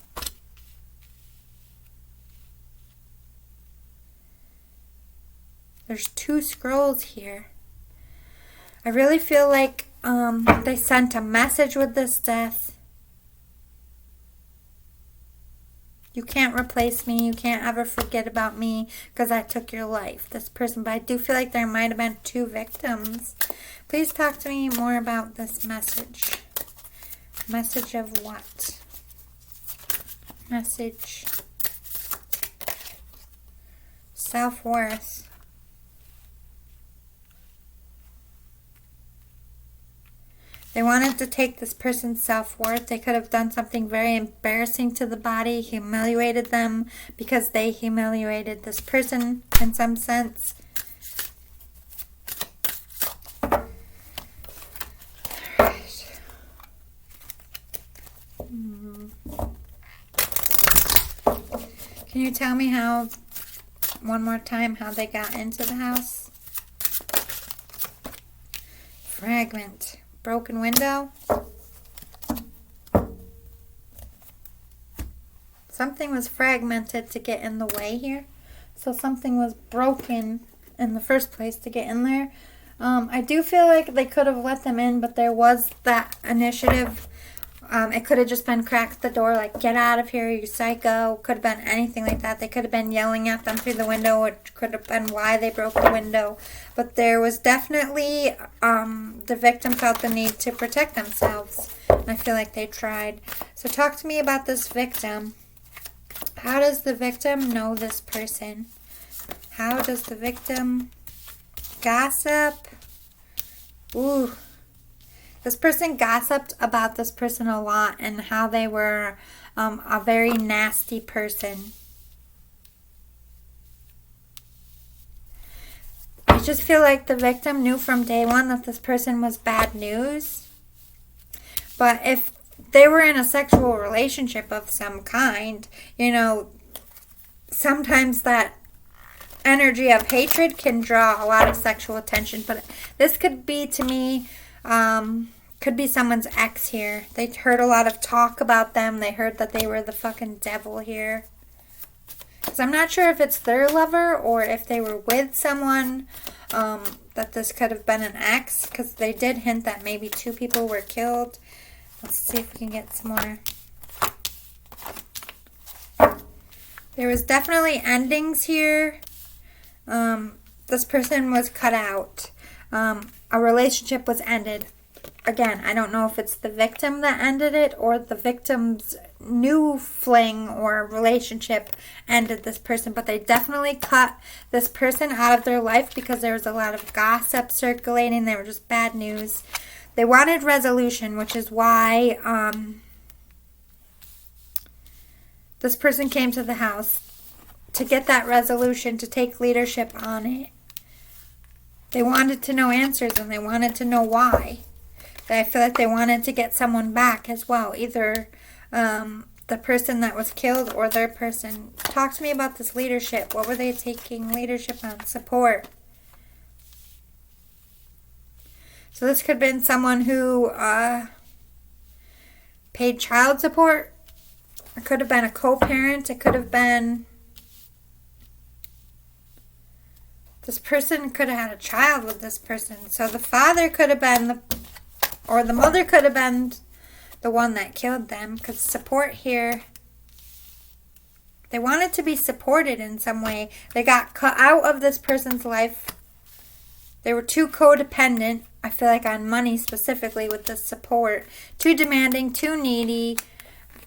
There's 2 scrolls here. I really feel like they sent a message with this death. You can't replace me. You can't ever forget about me because I took your life, this person. But I do feel like there might have been 2 victims. Please talk to me more about this message. Message of what? Message. Self-worth. They wanted to take this person's self-worth. They could have done something very embarrassing to the body, humiliated them because they humiliated this person in some sense. Alright. Can you tell me how, one more time, how they got into the house? Fragment. Broken window. Something was fragmented to get in the way here. So something was broken in the first place to get in there. I do feel like they could have let them in, but there was that initiative. It could have just been crack the door, like, get out of here, you psycho. Could have been anything like that. They could have been yelling at them through the window, which could have been why they broke the window. But there was definitely, the victim felt the need to protect themselves. And I feel like they tried. So talk to me about this victim. How does the victim know this person? How does the victim gossip? Ooh. This person gossiped about this person a lot and how they were a very nasty person. I just feel like the victim knew from day one that this person was bad news. But if they were in a sexual relationship of some kind, you know, sometimes that energy of hatred can draw a lot of sexual attention. But this could be, to me, could be someone's ex here. They heard a lot of talk about them. They heard that they were the fucking devil here. So I'm not sure if it's their lover or if they were with someone, that this could have been an ex, because they did hint that maybe 2 people were killed. Let's see if we can get some more. There was definitely endings here. This person was cut out. A relationship was ended. Again, I don't know if it's the victim that ended it or the victim's new fling or relationship ended this person, but they definitely cut this person out of their life because there was a lot of gossip circulating. They were just bad news. They wanted resolution, which is why this person came to the house to get that resolution, to take leadership on it. They wanted to know answers and they wanted to know why. I feel like they wanted to get someone back as well, either the person that was killed or their person. Talk to me about this leadership. What were they taking leadership on? Support. So this could have been someone who paid child support. It could have been a co-parent. It could have been... This person could have had a child with this person. So the father could have been or the mother could have been the one that killed them, because support here, they wanted to be supported in some way. They got cut out of this person's life. They were too codependent, I feel like, on money specifically with the support. Too demanding, too needy.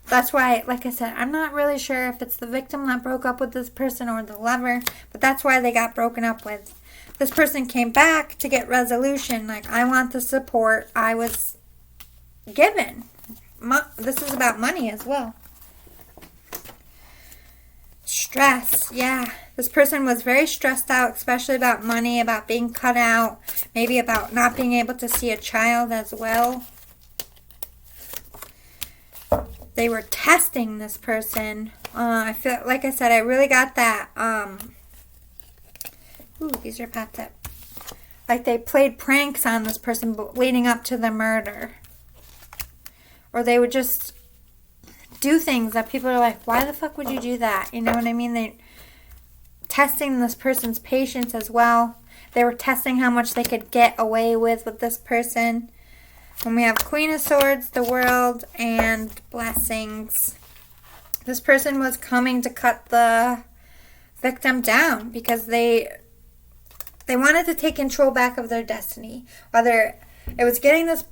That's why, like I said, I'm not really sure if it's the victim that broke up with this person or the lover, but that's why they got broken up with. This person came back to get resolution. Like, I want the support I was given. This is about money as well. Stress, yeah. This person was very stressed out, especially about money, about being cut out, maybe about not being able to see a child as well. they were testing this person. I feel like I said, I really got that. Ooh, these are popped up. Like they played pranks on this person leading up to the murder. Or they would just do things that people are like, why the fuck would you do that? You know what I mean? They testing this person's patience as well. They were testing how much they could get away with this person. And we have Queen of Swords, the World, and Blessings. This person was coming to cut the victim down because they wanted to take control back of their destiny. Whether it was getting this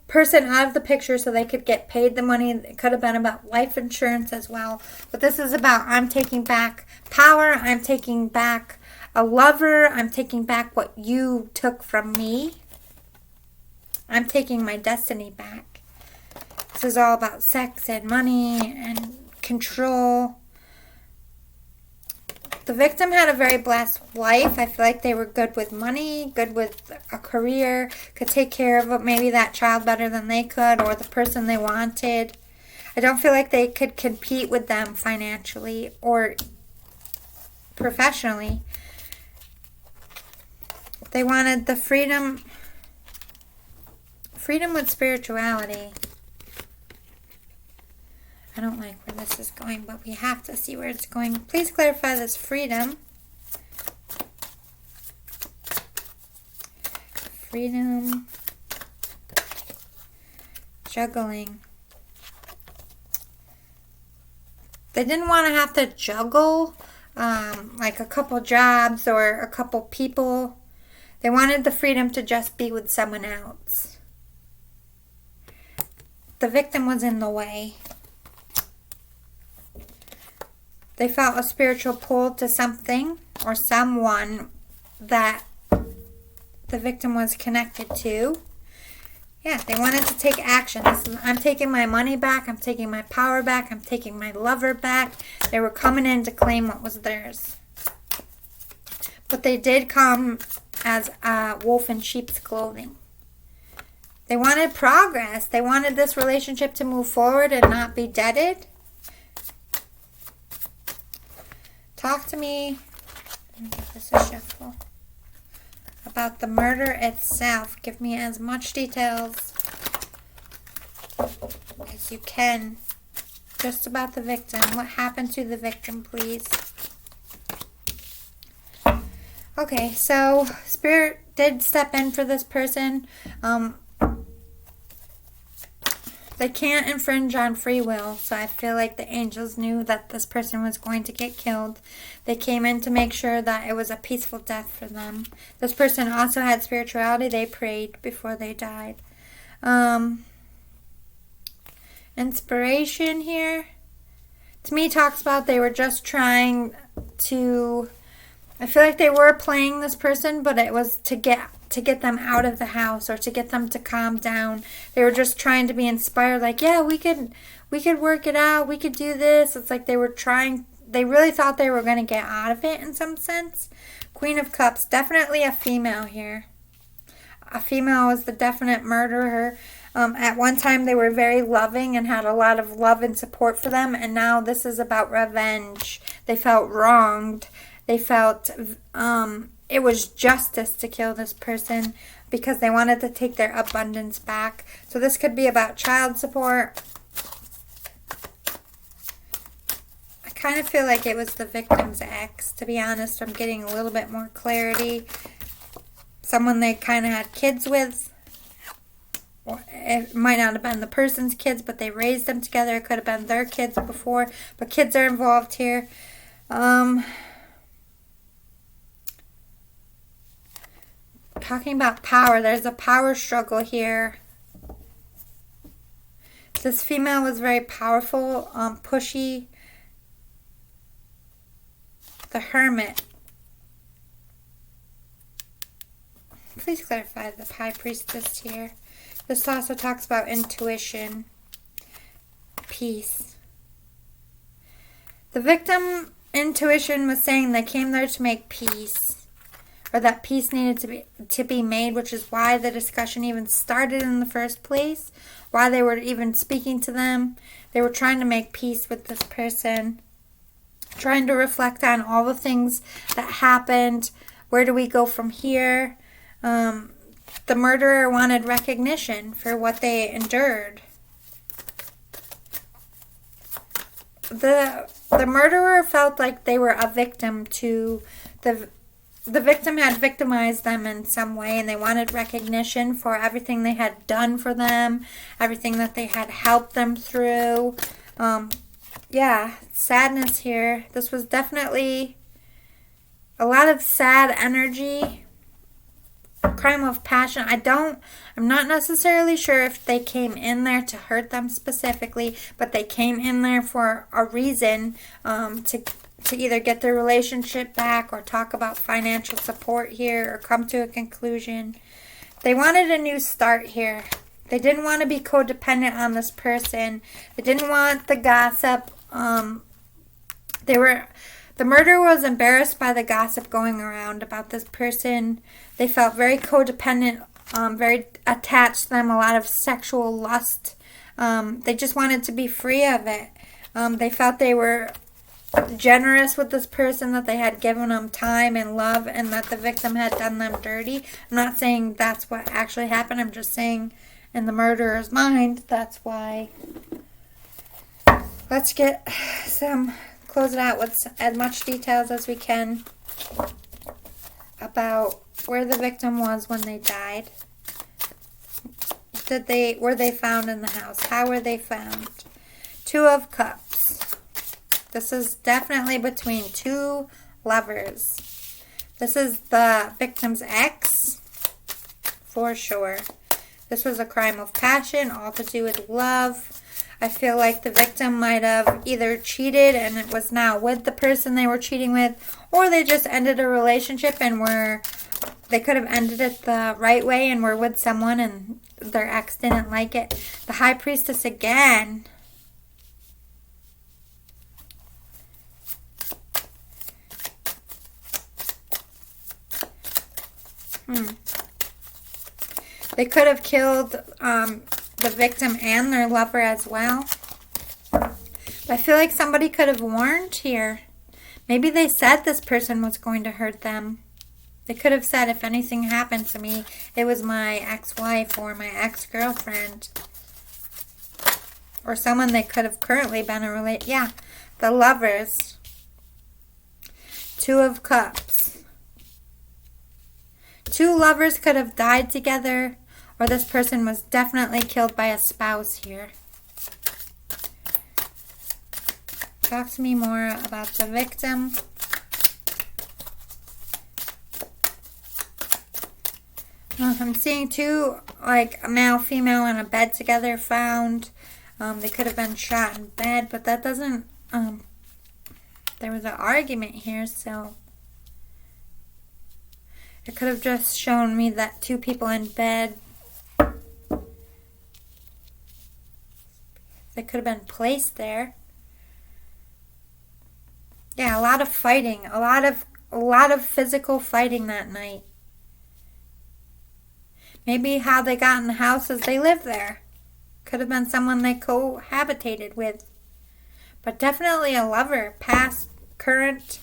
person out of the picture so they could get paid the money. It could have been about life insurance as well. But this is about, I'm taking back power. I'm taking back a lover. I'm taking back what you took from me. I'm taking my destiny back. This is all about sex and money and control. The victim had a very blessed life. I feel like they were good with money, good with a career, could take care of maybe that child better than they could or the person they wanted. I don't feel like they could compete with them financially or professionally. They wanted the freedom with spirituality. I don't like where this is going, but we have to see where it's going. Please clarify this freedom. Freedom. Juggling. They didn't want to have to juggle like a couple jobs or a couple people. They wanted the freedom to just be with someone else. The victim was in the way. They felt a spiritual pull to something or someone that the victim was connected to. Yeah, they wanted to take action. I'm taking my money back. I'm taking my power back. I'm taking my lover back. They were coming in to claim what was theirs. But they did come as a wolf in sheep's clothing. They wanted progress. They wanted this relationship to move forward and not be deaded. Talk to me, let me give this a shuffle, about the murder itself. Give me as much details as you can just about the victim. What happened to the victim, please? Okay, so Spirit did step in for this person. They can't infringe on free will, so I feel like the angels knew that this person was going to get killed. They came in to make sure that it was a peaceful death for them. This person also had spirituality. They prayed before they died. Inspiration here, to me, talks about they were just trying to... I feel like they were playing this person, but it was to get them out of the house or to get them to calm down. They were just trying to be inspired, like, yeah, we could work it out, we could do this. It's like they really thought they were going to get out of it in some sense. Queen of Cups, definitely a female here. A female was the definite murderer. At one time they were very loving and had a lot of love and support for them, and now this is about revenge. They felt wronged. They felt it was justice to kill this person because they wanted to take their abundance back. So this could be about child support. I kind of feel like it was the victim's ex, to be honest. I'm getting a little bit more clarity. Someone they kind of had kids with. It might not have been the person's kids, but they raised them together. It could have been their kids before, but kids are involved here. Talking about power, there's a power struggle here. This female was very powerful, pushy. The Hermit. Please clarify the High Priestess here. This also talks about intuition, peace. The victim intuition was saying they came there to make peace. or that peace needed to be made, which is why the discussion even started in the first place, why they were even speaking to them. They were trying to make peace with this person, trying to reflect on all the things that happened. Where do we go from here? The murderer wanted recognition for what they endured. The murderer felt like they were a victim to the victim had victimized them in some way, and they wanted recognition for everything they had done for them, everything that they had helped them through. Yeah, sadness here. This was definitely a lot of sad energy. Crime of passion. I'm not necessarily sure if they came in there to hurt them specifically, but they came in there for a reason, to either get their relationship back or talk about financial support here or come to a conclusion. They wanted a new start here. They didn't want to be codependent on this person. They didn't want the gossip. The murderer was embarrassed by the gossip going around about this person. They felt very codependent, very attached to them, a lot of sexual lust. They just wanted to be free of it. They felt they were generous with this person, that they had given them time and love, and that the victim had done them dirty. I'm not saying that's what actually happened. I'm just saying in the murderer's mind, that's why. Let's close it out with as much details as we can about where the victim was when they died. Were they found in the house? How were they found? Two of Cups. This is definitely between two lovers. This is the victim's ex, for sure. This was a crime of passion, all to do with love. I feel like the victim might have either cheated and it was now with the person they were cheating with, or they just ended a relationship and they could have ended it the right way and were with someone and their ex didn't like it. The High Priestess again. They could have killed the victim and their lover as well. But I feel like somebody could have warned here. Maybe they said this person was going to hurt them. They could have said, if anything happened to me, it was my ex-wife or my ex-girlfriend. Or someone they could have currently been Yeah, the lovers. Two of Cups. Two lovers could have died together, or this person was definitely killed by a spouse here. Talk to me more about the victim. I'm seeing two, like a male, female in a bed together found. They could have been shot in bed, but that doesn't, there was an argument here, so it could have just shown me that two people in bed, they could have been placed there. Yeah, a lot of fighting, a lot of physical fighting that night. Maybe how they got in the house is they lived there. Could have been someone they cohabitated with. But definitely a lover, past, current.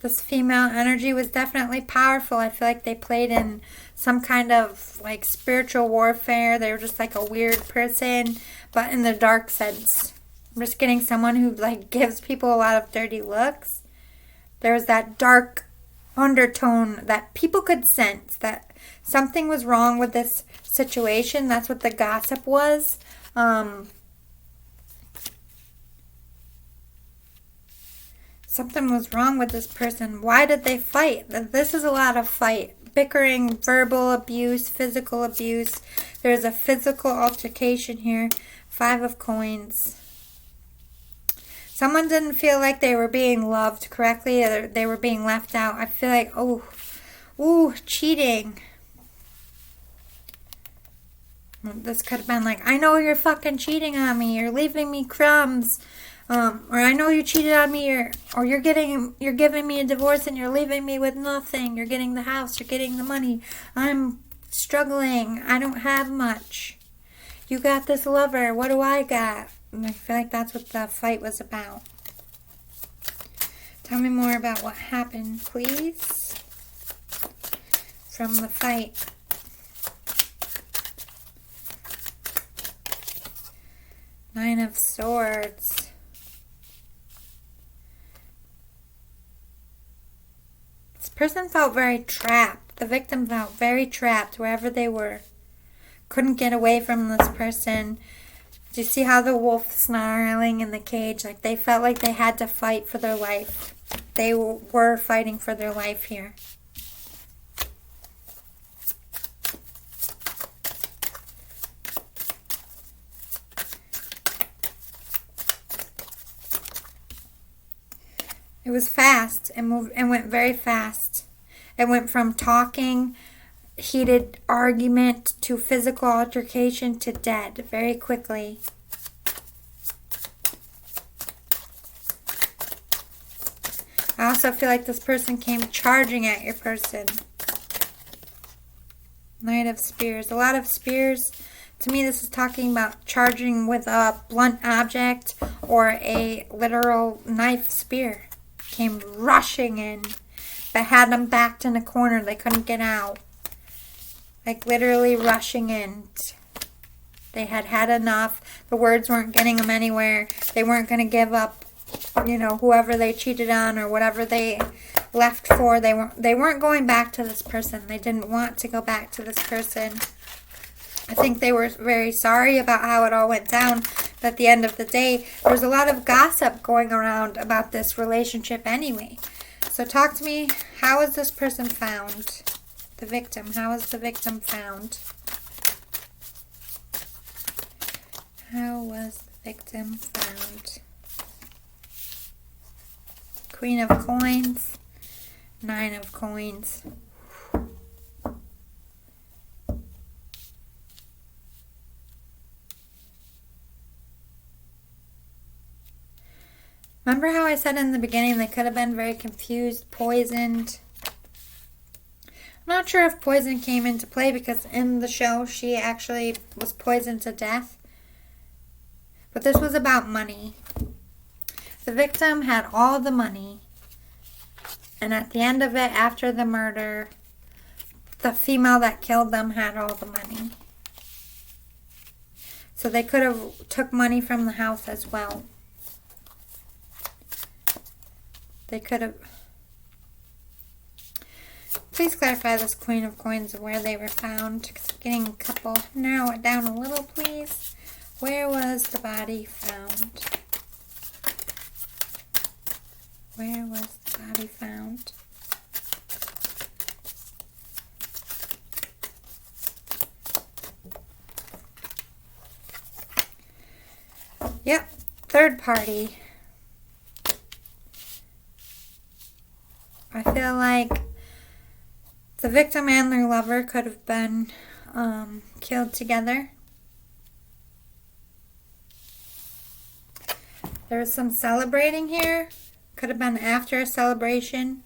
This female energy was definitely powerful. I feel like they played in some kind of like spiritual warfare. They were just like a weird person, but in the dark sense. I'm just getting someone who like gives people a lot of dirty looks. There's that dark undertone that people could sense that something was wrong with this situation. That's what the gossip was. Something was wrong with this person. Why did they fight? This is a lot of fight. Bickering, verbal abuse, physical abuse. There's a physical altercation here. 5 of Coins. Someone didn't feel like they were being loved correctly, or they were being left out. I feel like, cheating. This could have been like, I know you're fucking cheating on me. You're leaving me crumbs. Or I know you cheated on me, or you're giving me a divorce and you're leaving me with nothing. You're getting the house, you're getting the money. I'm struggling. I don't have much. You got this lover. What do I got? And I feel like that's what the fight was about. Tell me more about what happened, please, from the fight. Nine of Swords. This person felt very trapped. The victim felt very trapped wherever they were. Couldn't get away from this person. Do you see how the wolf snarling in the cage? Like they felt like they had to fight for their life. They were fighting for their life here. It was fast. It went very fast. It went from talking, heated argument, to physical altercation, to dead very quickly. I also feel like this person came charging at your person. Knight of Spears. A lot of spears. To me, this is talking about charging with a blunt object or a literal knife spear. Came rushing in, but had them backed in a corner. They couldn't get out. Like literally rushing in. They had had enough. The words weren't getting them anywhere. They weren't going to give up, whoever they cheated on or whatever they left for. They weren't going back to this person. They didn't want to go back to this person. I think they were very sorry about how it all went down. But at the end of the day, there was a lot of gossip going around about this relationship anyway. So talk to me. How is this person found? The victim. How is the victim found? How was the victim found? Queen of Coins. Nine of Coins. Remember how I said in the beginning they could have been very confused, poisoned? I'm not sure if poison came into play because in the show she actually was poisoned to death. But this was about money. The victim had all the money. And at the end of it, after the murder, the female that killed them had all the money. So they could have took money from the house as well. They could have... Please clarify this Queen of Coins and where they were found. Getting a couple... Narrow it down a little, please. Where was the body found? Where was the body found? Yep. Third party. I feel like the victim and their lover could have been killed together. There was some celebrating here. Could have been after a celebration.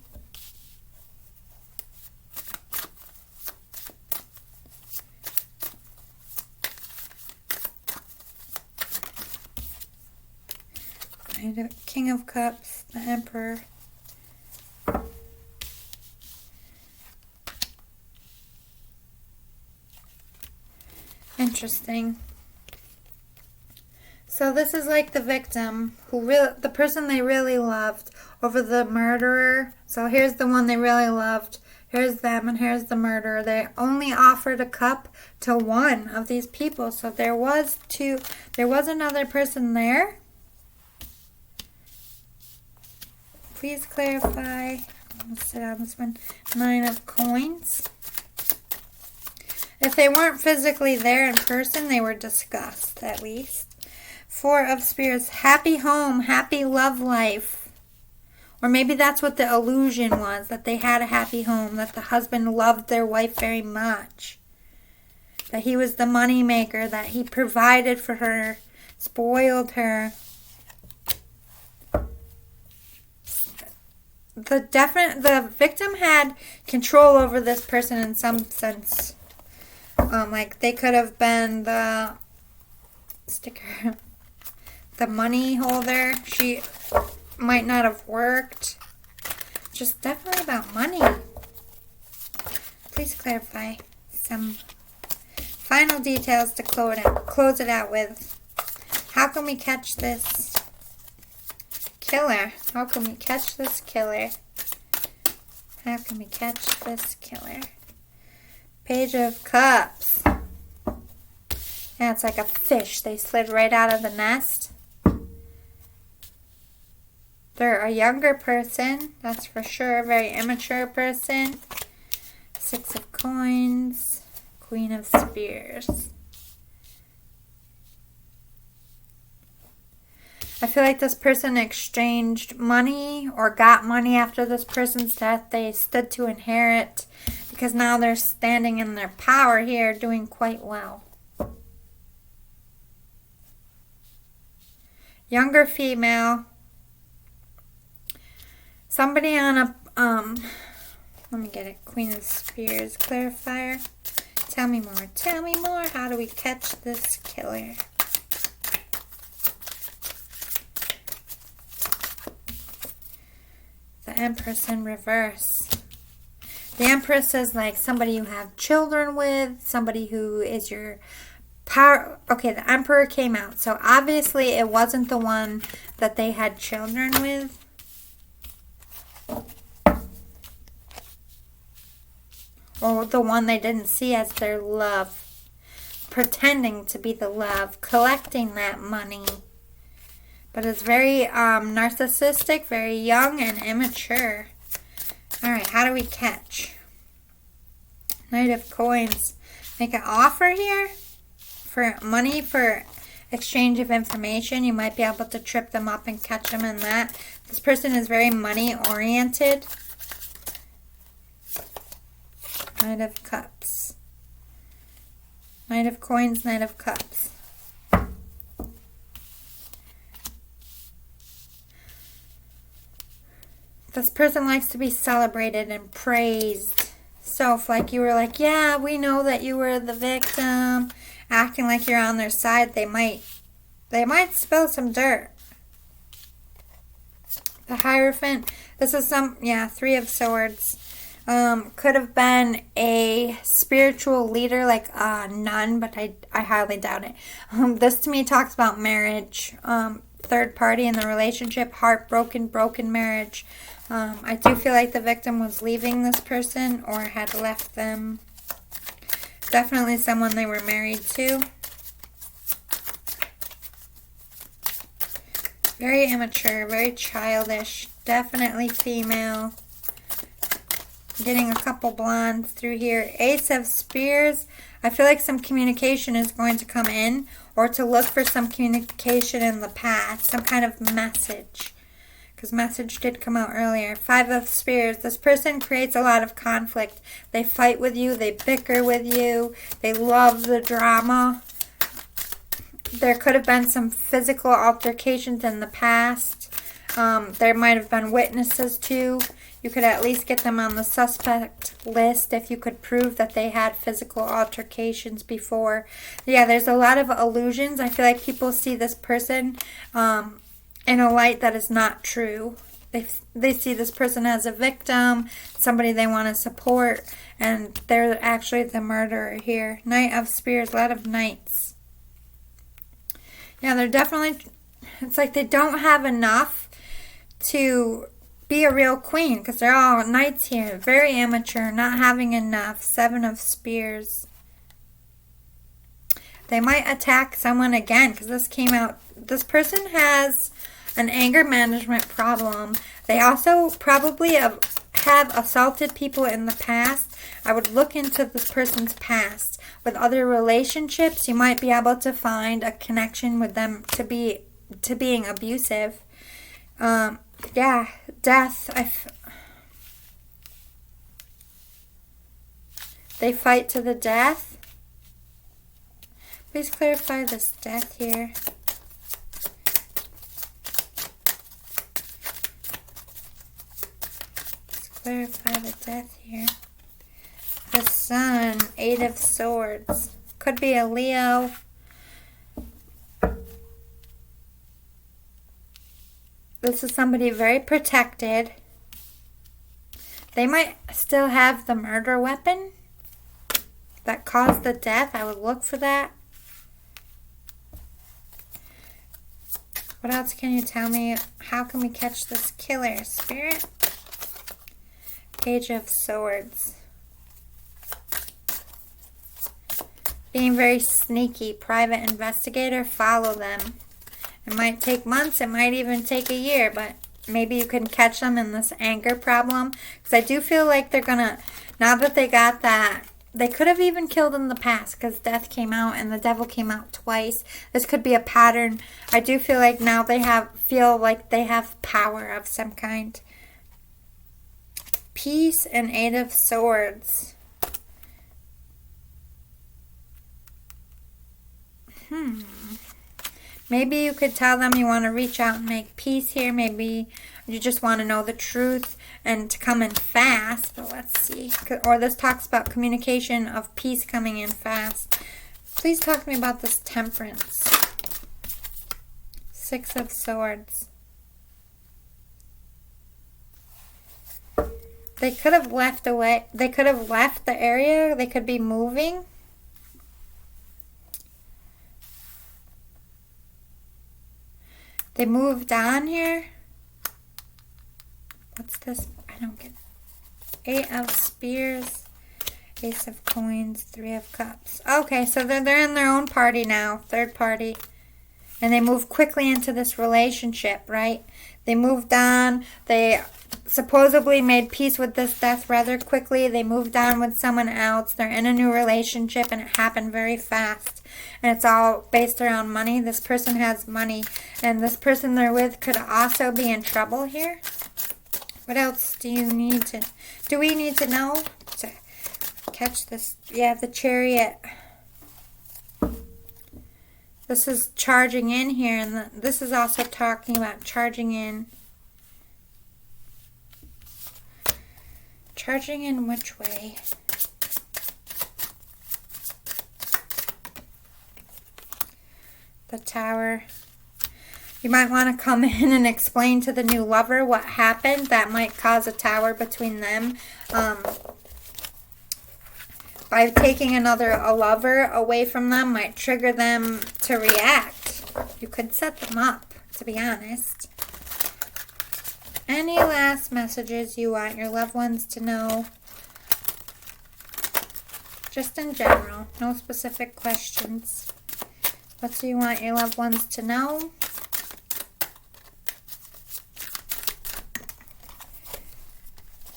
King of Cups, the Emperor. Interesting. So this is like the victim, the person they really loved, over the murderer. So here's the one they really loved. Here's them, and here's the murderer. They only offered a cup to one of these people. So there was another person there. Please clarify. Let's sit on this one. Nine of Coins. If they weren't physically there in person, they were discussed, at least. Four of Spears. Happy home, happy love life. Or maybe that's what the illusion was, that they had a happy home, that the husband loved their wife very much. That he was the money maker, that he provided for her, spoiled her. the victim had control over this person in some sense. Like they could have been the sticker, the money holder. She might not have worked. Just definitely about money. Please clarify some final details to close it out with. How can we catch this killer? How can we catch this killer? How can we catch this killer? Page of Cups. Yeah, it's like a fish. They slid right out of the nest. They're a younger person, that's for sure. A very immature person. Six of Coins. Queen of Spears. I feel like this person exchanged money or got money after this person's death. They stood to inherit because now they're standing in their power here, doing quite well. Younger female. Somebody on a, let me get it. Queen of Spears clarifier. Tell me more. Tell me more. How do we catch this killer? The Empress in reverse. The Empress is like somebody you have children with, somebody who is your power. Okay, the Emperor came out. So obviously it wasn't the one that they had children with. Or the one they didn't see as their love. Pretending to be the love. Collecting that money. But it's very narcissistic, very young, and immature. Alright, how do we catch? Knight of Coins. Make an offer here for money, for exchange of information. You might be able to trip them up and catch them in that. This person is very money-oriented. Knight of Cups. Knight of Coins, Knight of Cups. This person likes to be celebrated and praised. So if like you were like, yeah, we know that you were the victim, acting like you're on their side, they might spill some dirt. The Hierophant. This is Three of Swords. Could have been a spiritual leader like a nun, but I highly doubt it. This to me talks about marriage. Third party in the relationship, heartbroken, broken marriage. I do feel like the victim was leaving this person or had left them. Definitely someone they were married to. Very immature, very childish. Definitely female. Getting a couple blondes through here. Ace of Spears. I feel like some communication is going to come in, or to look for some communication in the past. Some kind of message. Because message did come out earlier. Five of Spears. This person creates a lot of conflict. They fight with you. They bicker with you. They love the drama. There could have been some physical altercations in the past. There might have been witnesses too. You could at least get them on the suspect list if you could prove that they had physical altercations before. Yeah, there's a lot of illusions. I feel like people see this person in a light that is not true. They see this person as a victim, somebody they want to support, and they're actually the murderer here. Knight of Spears, a lot of knights. Yeah, they're definitely, it's like they don't have enough to be a real queen, because they're all knights here. Very immature, not having enough. Seven of Spears. They might attack someone again, because this came out. This person has an anger management problem. They also probably have assaulted people in the past. I would look into this person's past. With other relationships, you might be able to find a connection with them to being abusive. Yeah, death. They fight to the death. Please clarify this death here. Clarify the death here. The Sun, 8 of Swords. Could be a Leo. This is somebody very protected. They might still have the murder weapon that caused the death. I would look for that. What else can you tell me? How can we catch this killer, Spirit? Page of Swords. Being very sneaky, private investigator, follow them. It might take months, it might even take a year, but maybe you can catch them in this anger problem. Because I do feel like they're gonna, now that they got that, they could have even killed in the past because death came out and the devil came out twice. This could be a pattern. I do feel like now they feel like they have power of some kind. Peace and 8 of Swords. Maybe you could tell them you want to reach out and make peace here. Maybe you just want to know the truth and to come in fast. But let's see. Or this talks about communication of peace coming in fast. Please talk to me about this Temperance. 6 of Swords. They could have left away. They could have left the area. They could be moving. They moved on here. What's this? I don't get it. 8 of Spears, Ace of Coins, 3 of Cups. Okay, so they're in their own party now, third party. And they moved quickly into this relationship, right? They moved on. They supposedly made peace with this death rather quickly. They moved on with someone else. They're in a new relationship and it happened very fast. And it's all based around money. This person has money. And this person they're with could also be in trouble here. What else do we need to know to catch this? Yeah, the Chariot. This is charging in here. And this is also talking about charging in. Charging in which way? The Tower. You might want to come in and explain to the new lover what happened. That might cause a tower between them. By taking a lover away from them might trigger them to react. You could set them up, to be honest. Any last messages you want your loved ones to know? Just in general, no specific questions. What do you want your loved ones to know?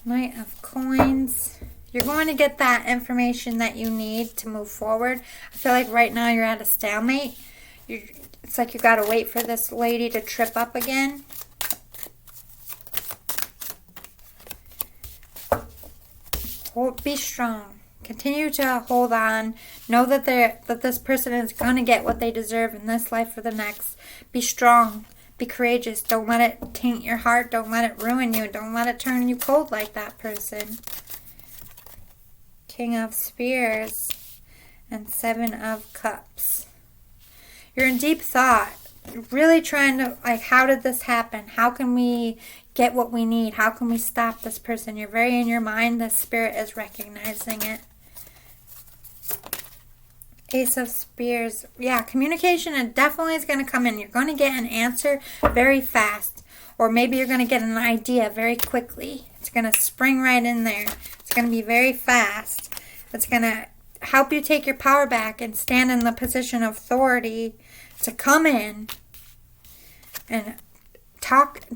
Knight of Coins. You're going to get that information that you need to move forward. I feel like right now you're at a stalemate. It's like you got to wait for this lady to trip up again. Be strong. Continue to hold on. Know that this person is going to get what they deserve in this life or the next. Be strong. Be courageous. Don't let it taint your heart. Don't let it ruin you. Don't let it turn you cold like that person. King of Spears and 7 of Cups. You're in deep thought. You're really trying to, how did this happen? How can we get what we need? How can we stop this person? You're very in your mind. The Spirit is recognizing it. Ace of Spears. Yeah, communication it definitely is going to come in. You're going to get an answer very fast. Or maybe you're going to get an idea very quickly. It's going to spring right in there. It's going to be very fast. It's going to help you take your power back and stand in the position of authority to come in and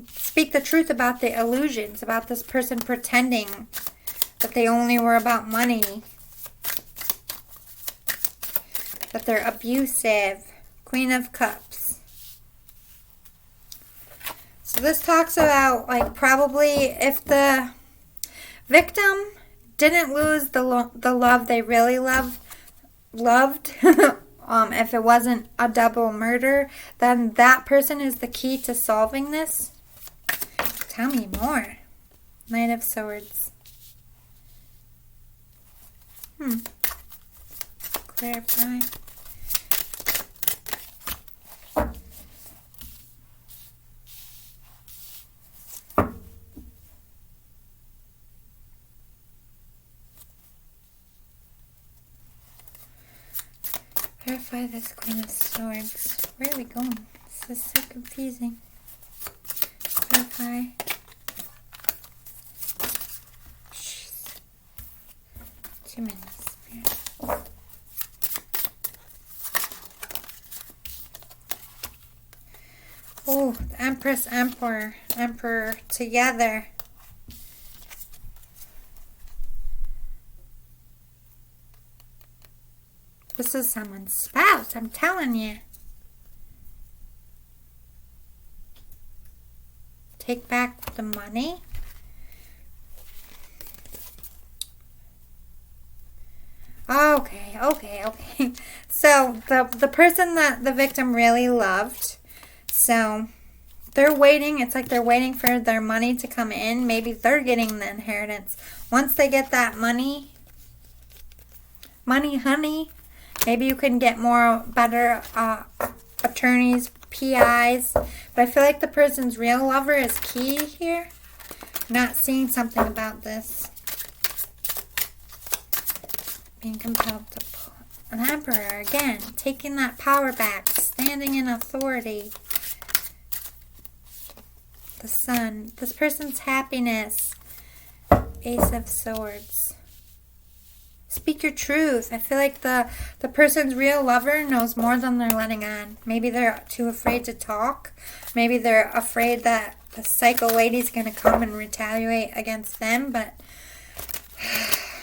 speak the truth about the illusions, about this person pretending that they only were about money, that they're abusive. Queen of Cups. So this talks about probably if the victim didn't lose the love they really loved, if it wasn't a double murder, then that person is the key to solving this. Tell me more. Knight of Swords. Clarify. Clarify this Queen of Swords. Where are we going? This is so confusing. Clarify. Jeez. Too many spirits. Oh, the Empress, Emperor together. This is someone's spouse, I'm telling you. Take back the money. Okay. So the person that the victim really loved, so they're waiting. It's like they're waiting for their money to come in. Maybe they're getting the inheritance. Once they get that money, honey, maybe you can get better attorneys, PIs. But I feel like the person's real lover is key here. Not seeing something about this. Being compelled to pull. An Emperor, again, taking that power back, standing in authority. The Sun. This person's happiness. Ace of Swords. Speak your truth. I feel like the person's real lover knows more than they're letting on. Maybe they're too afraid to talk. Maybe they're afraid that the psycho lady's going to come and retaliate against them. But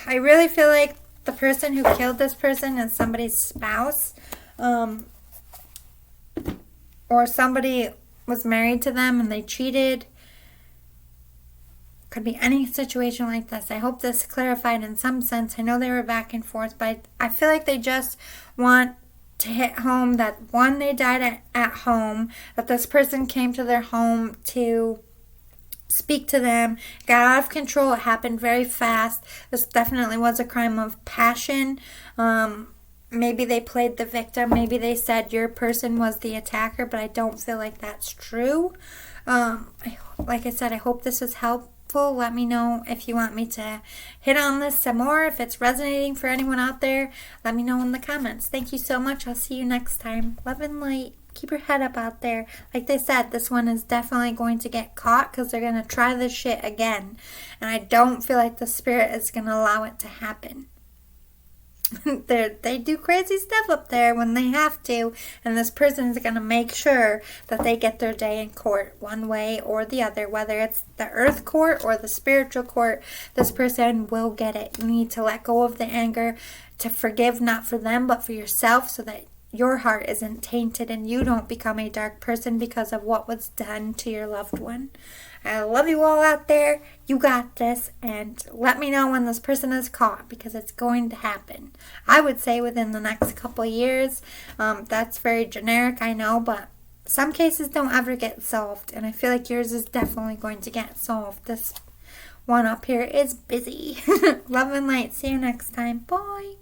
I really feel like the person who killed this person is somebody's spouse. Or somebody was married to them and they cheated. Could be any situation like this. I hope this clarified in some sense. I know they were back and forth, but I feel like they just want to hit home that one, they died at home, that this person came to their home to speak to them, got out of control. It happened very fast. This definitely was a crime of passion. Maybe they played the victim. Maybe they said your person was the attacker, but I don't feel like that's true. Like I said, I hope this was helpful. Let me know if you want me to hit on this some more. If it's resonating for anyone out there, let me know in the comments. Thank you so much. I'll see you next time. Love and light. Keep your head up out there. Like they said, this one is definitely going to get caught because they're going to try this shit again. And I don't feel like the spirit is going to allow it to happen. They do crazy stuff up there when they have to, and this person is going to make sure that they get their day in court one way or the other, whether it's the earth court or the spiritual court. This person will get it. You need to let go of the anger, to forgive, not for them but for yourself, so that your heart isn't tainted and you don't become a dark person because of what was done to your loved one. I love you all out there. You got this. And let me know when this person is caught, because it's going to happen. I would say within the next couple of years. That's very generic, I know, but some cases don't ever get solved. And I feel like yours is definitely going to get solved. This one up here is busy. Love and light. See you next time. Bye.